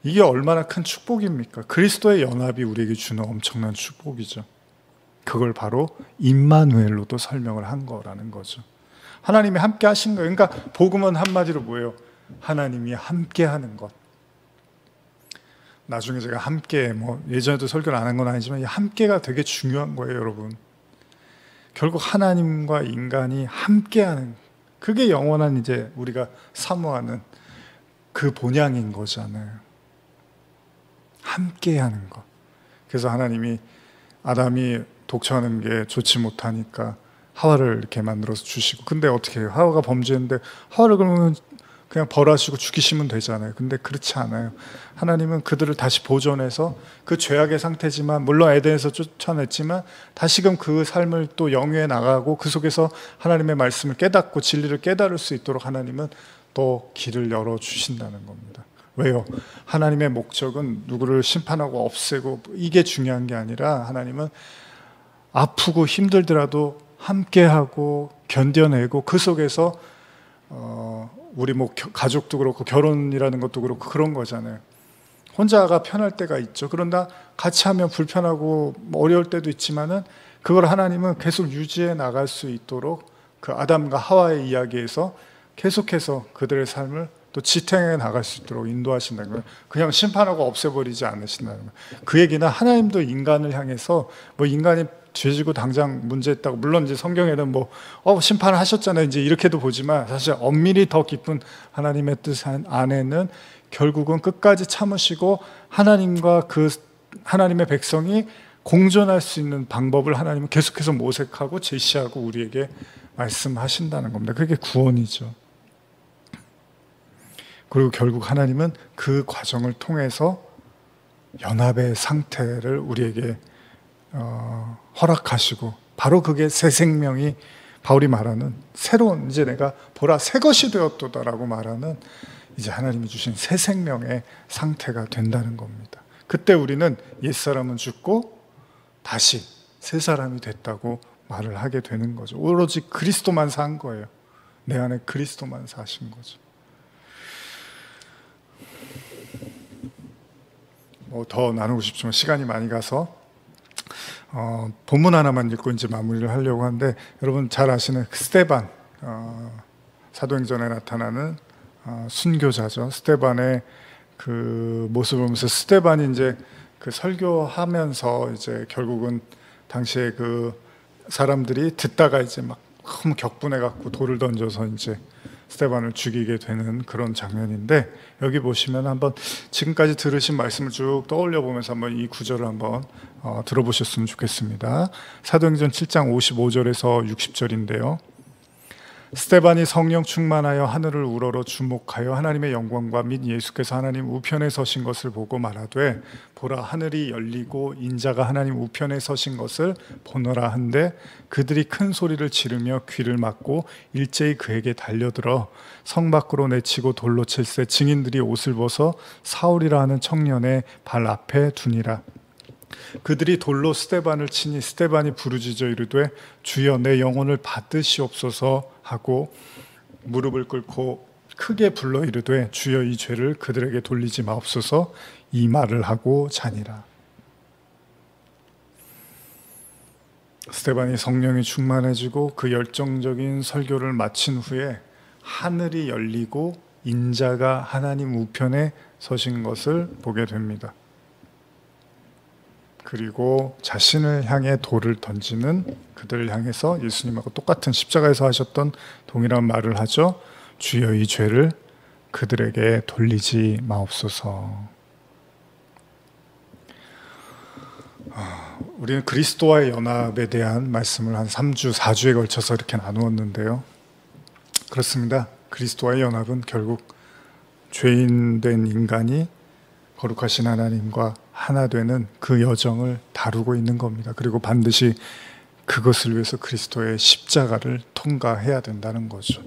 이게 얼마나 큰 축복입니까? 그리스도의 연합이 우리에게 주는 엄청난 축복이죠. 그걸 바로 임마누엘로도 설명을 한 거라는 거죠. 하나님이 함께 하신 거예요. 그러니까 복음은 한마디로 뭐예요? 하나님이 함께 하는 것. 나중에 제가 함께 예전에도 설교를 안 한 건 아니지만 이 함께가 되게 중요한 거예요, 여러분. 결국 하나님과 인간이 함께하는, 그게 영원한 이제 우리가 사모하는 그 본향인 거잖아요. 함께하는 것. 그래서 하나님이 아담이 독처하는 게 좋지 못하니까 하와를 이렇게 만들어서 주시고, 근데 어떻게 해요? 하와가 범죄했는데 하와를 그러면 그냥 벌하시고 죽이시면 되잖아요. 근데 그렇지 않아요. 하나님은 그들을 다시 보존해서 그 죄악의 상태지만, 물론 에덴에서 쫓아냈지만 다시금 그 삶을 또 영위해 나가고 그 속에서 하나님의 말씀을 깨닫고 진리를 깨달을 수 있도록 하나님은 또 길을 열어주신다는 겁니다. 왜요? 하나님의 목적은 누구를 심판하고 없애고 이게 중요한 게 아니라 하나님은 아프고 힘들더라도 함께하고 견뎌내고 그 속에서 우리 가족도 그렇고 결혼이라는 것도 그렇고 그런 거잖아요. 혼자가 편할 때가 있죠. 그런다 같이 하면 불편하고 어려울 때도 있지만은 그걸 하나님은 계속 유지해 나갈 수 있도록 그 아담과 하와의 이야기에서 계속해서 그들의 삶을 또 지탱해 나갈 수 있도록 인도하신다는 거예요. 그냥 심판하고 없애버리지 않으신다는 거예요. 그 얘기는 하나님도 인간을 향해서 뭐 인간이 죄지고 당장 문제했다고, 물론 이제 성경에는 뭐 심판하셨잖아요 이제 이렇게도 보지만, 사실 엄밀히 더 깊은 하나님의 뜻 안에는 결국은 끝까지 참으시고 하나님과 그 하나님의 백성이 공존할 수 있는 방법을 하나님은 계속해서 모색하고 제시하고 우리에게 말씀하신다는 겁니다. 그게 구원이죠. 그리고 결국 하나님은 그 과정을 통해서 연합의 상태를 우리에게 허락하시고, 바로 그게 새 생명이, 바울이 말하는 새로운, 이제 내가 보라 새 것이 되었도다라고 말하는 이제 하나님이 주신 새 생명의 상태가 된다는 겁니다. 그때 우리는 옛사람은 죽고 다시 새 사람이 됐다고 말을 하게 되는 거죠. 오로지 그리스도만 산 거예요. 내 안에 그리스도만 사신 거죠. 뭐 더 나누고 싶지만 시간이 많이 가서 본문 하나만 읽고 이제 마무리를 하려고 하는데, 여러분 잘 아시는 스데반, 사도행전에 나타나는 순교자죠. 스데반의 그 모습을 보면서, 스데반이 이제 그 설교하면서 이제 결국은 당시에 그 사람들이 듣다가 이제 막 너무 격분해 갖고 돌을 던져서 이제 스데반을 죽이게 되는 그런 장면인데, 여기 보시면 한번 지금까지 들으신 말씀을 쭉 떠올려 보면서 한번 이 구절을 한번 들어보셨으면 좋겠습니다. 사도행전 7장 55절에서 60절인데요. 스데반이 성령 충만하여 하늘을 우러러 주목하여 하나님의 영광과 및 예수께서 하나님 우편에 서신 것을 보고 말하되, 보라 하늘이 열리고 인자가 하나님 우편에 서신 것을 보노라 한데, 그들이 큰 소리를 지르며 귀를 막고 일제히 그에게 달려들어 성 밖으로 내치고 돌로 칠세 증인들이 옷을 벗어 사울이라 하는 청년의 발 앞에 두니라. 그들이 돌로 스데반을 치니 스데반이 부르짖어 이르되 주여 내 영혼을 받으시옵소서 하고 무릎을 꿇고 크게 불러 이르되 주여 이 죄를 그들에게 돌리지 마옵소서, 이 말을 하고 자니라. 스데반이 성령이 충만해지고 그 열정적인 설교를 마친 후에 하늘이 열리고 인자가 하나님 우편에 서신 것을 보게 됩니다. 그리고 자신을 향해 돌을 던지는 그들을 향해서 예수님하고 똑같은 십자가에서 하셨던 동일한 말을 하죠. 주여 이 죄를 그들에게 돌리지 마옵소서. 우리는 그리스도와의 연합에 대한 말씀을 한 3주, 4주에 걸쳐서 이렇게 나누었는데요. 그렇습니다. 그리스도와의 연합은 결국 죄인된 인간이 거룩하신 하나님과 하나 되는 그 여정을 다루고 있는 겁니다. 그리고 반드시 그것을 위해서 그리스도의 십자가를 통과해야 된다는 거죠.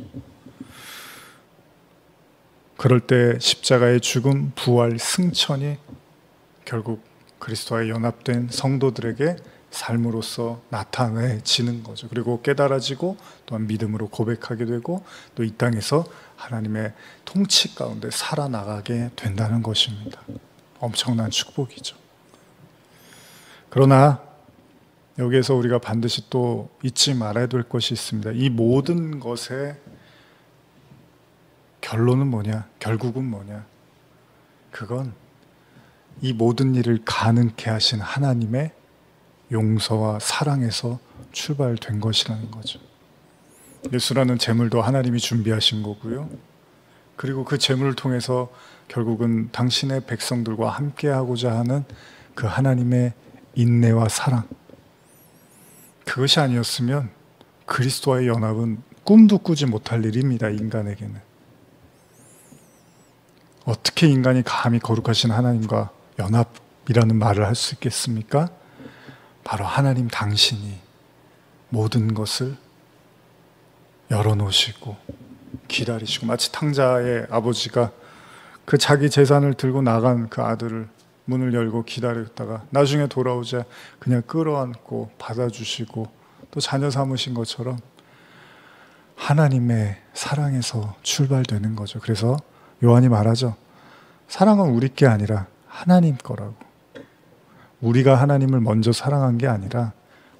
그럴 때 십자가의 죽음, 부활, 승천이 결국 그리스도와 연합된 성도들에게 삶으로서 나타내지는 거죠. 그리고 깨달아지고 또한 믿음으로 고백하게 되고 또 이 땅에서 하나님의 통치 가운데 살아나가게 된다는 것입니다. 엄청난 축복이죠. 그러나 여기에서 우리가 반드시 또 잊지 말아야 될 것이 있습니다. 이 모든 것의 결론은 뭐냐? 결국은 뭐냐? 그건 이 모든 일을 가능케 하신 하나님의 용서와 사랑에서 출발된 것이라는 거죠. 예수라는 제물도 하나님이 준비하신 거고요. 그리고 그 제물을 통해서 결국은 당신의 백성들과 함께하고자 하는 그 하나님의 인내와 사랑, 그것이 아니었으면 그리스도와의 연합은 꿈도 꾸지 못할 일입니다. 인간에게는. 어떻게 인간이 감히 거룩하신 하나님과 연합이라는 말을 할 수 있겠습니까? 바로 하나님 당신이 모든 것을 열어놓으시고 기다리시고, 마치 탕자의 아버지가 그 자기 재산을 들고 나간 그 아들을 문을 열고 기다렸다가 나중에 돌아오자 그냥 끌어안고 받아주시고 또 자녀 삼으신 것처럼 하나님의 사랑에서 출발되는 거죠. 그래서 요한이 말하죠. 사랑은 우리 게 아니라 하나님 거라고. 우리가 하나님을 먼저 사랑한 게 아니라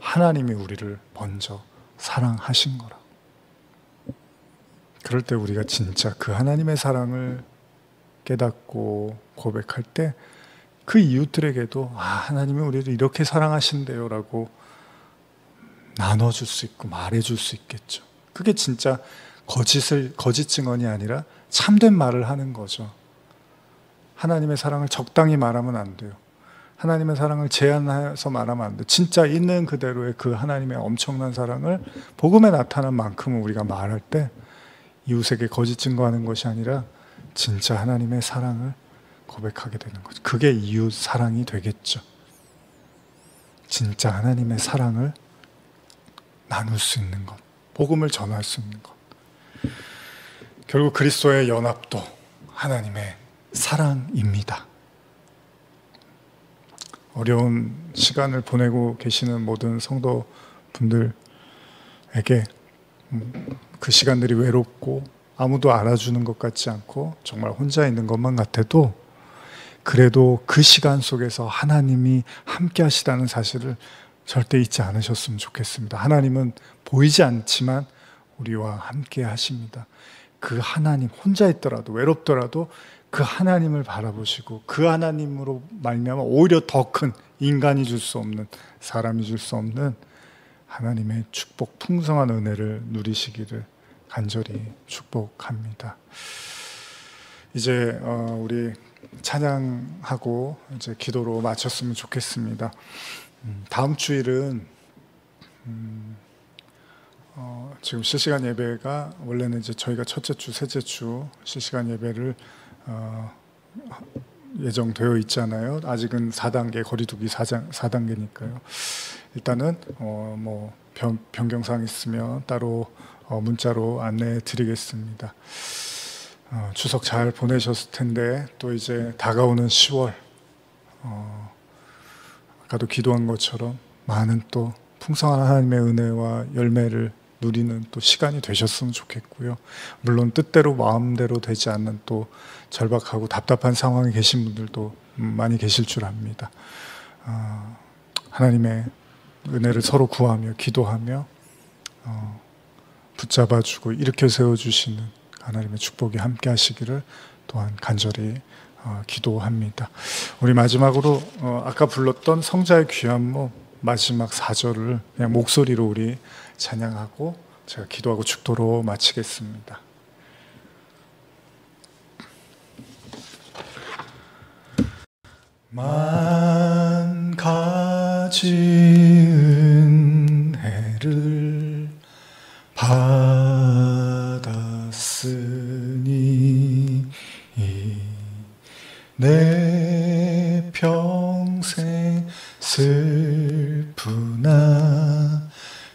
하나님이 우리를 먼저 사랑하신 거라. 그럴 때 우리가 진짜 그 하나님의 사랑을 깨닫고 고백할 때 그 이웃들에게도 하나님이 우리를 이렇게 사랑하신대요 라고 나눠줄 수 있고 말해줄 수 있겠죠. 그게 진짜 거짓 증언이 아니라 참된 말을 하는 거죠. 하나님의 사랑을 적당히 말하면 안 돼요. 하나님의 사랑을 제한해서 말하면 안 돼요. 진짜 있는 그대로의 그 하나님의 엄청난 사랑을 복음에 나타난 만큼은 우리가 말할 때 이웃에게 거짓 증거하는 것이 아니라 진짜 하나님의 사랑을 고백하게 되는 거죠. 그게 이웃 사랑이 되겠죠. 진짜 하나님의 사랑을 나눌 수 있는 것, 복음을 전할 수 있는 것. 결국 그리스도의 연합도 하나님의 사랑입니다. 어려운 시간을 보내고 계시는 모든 성도분들에게 그 시간들이 외롭고 아무도 알아주는 것 같지 않고 정말 혼자 있는 것만 같아도 그래도 그 시간 속에서 하나님이 함께 하시다는 사실을 절대 잊지 않으셨으면 좋겠습니다. 하나님은 보이지 않지만 우리와 함께 하십니다. 그 하나님, 혼자 있더라도 외롭더라도 그 하나님을 바라보시고 그 하나님으로 말미암아 오히려 더 큰, 인간이 줄 수 없는, 사람이 줄 수 없는 하나님의 축복, 풍성한 은혜를 누리시기를 간절히 축복합니다. 이제 우리 찬양하고 이제 기도로 마쳤으면 좋겠습니다. 다음 주일은 지금 실시간 예배가 원래는 이제 저희가 첫째 주, 셋째 주 실시간 예배를 예정되어 있잖아요. 아직은 4단계, 거리두기 4단계니까요. 일단은 뭐 변경사항 있으면 따로 문자로 안내해 드리겠습니다. 추석 잘 보내셨을 텐데 또 이제 다가오는 10월 아까도 기도한 것처럼 많은 또 풍성한 하나님의 은혜와 열매를 누리는 또 시간이 되셨으면 좋겠고요. 물론 뜻대로 마음대로 되지 않는 또 절박하고 답답한 상황에 계신 분들도 많이 계실 줄 압니다. 하나님의 은혜를 서로 구하며 기도하며 붙잡아주고 일으켜 세워주시는 하나님의 축복이 함께 하시기를 또한 간절히 기도합니다. 우리 마지막으로 아까 불렀던 성자의 귀한목 마지막 4절을 그냥 목소리로 우리 찬양하고 제가 기도하고 축도로 마치겠습니다. 만 가지 은혜를 받았으니 내 평생 슬프나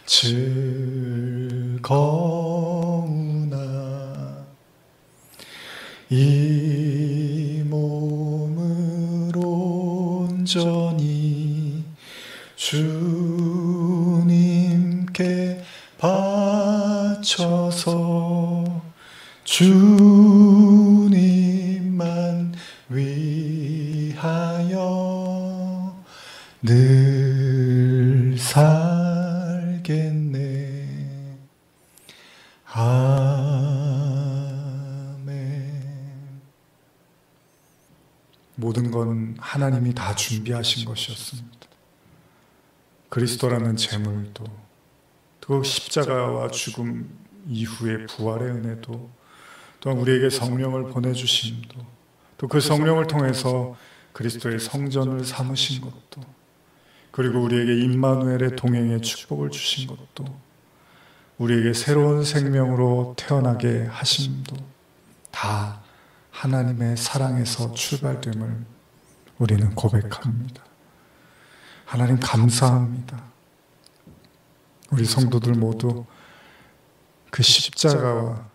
즐거우나 이 몸을 온전히 주님께 바쳐서 주님만 위하여 늘 살겠네. 아멘. 모든 건 하나님이 다 준비하신 것이었습니다. 그리스도라는 제물도, 그 십자가와 죽음 이후의 부활의 은혜도, 또한 우리에게 성령을 보내주심도, 또 그 성령을 통해서 그리스도의 성전을 삼으신 것도, 그리고 우리에게 임마누엘의 동행의 축복을 주신 것도, 우리에게 새로운 생명으로 태어나게 하심도 다 하나님의 사랑에서 출발됨을 우리는 고백합니다. 하나님 감사합니다. 우리 성도들 모두 그 십자가와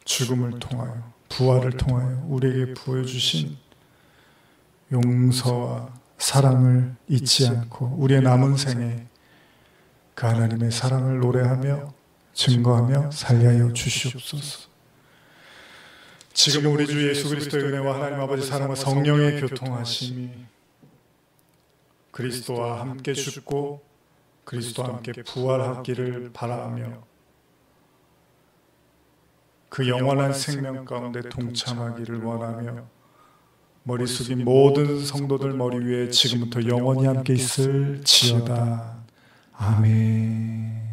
죽음을 통하여, 부활을 통하여 우리에게 보여주신 용서와 사랑을 잊지 않고 우리의 남은 생에 그 하나님의 사랑을 노래하며 증거하며 살려하여 주시옵소서. 지금 우리 주 예수 그리스도의 은혜와 하나님 아버지 사랑과 성령의 교통하심이 그리스도와 함께 죽고 그리스도와 함께 부활하기를 바라며 그 영원한 생명 가운데 동참하기를 원하며 머리 숙인 모든 성도들 머리 위에 지금부터 영원히 함께 있을지어다. 아멘.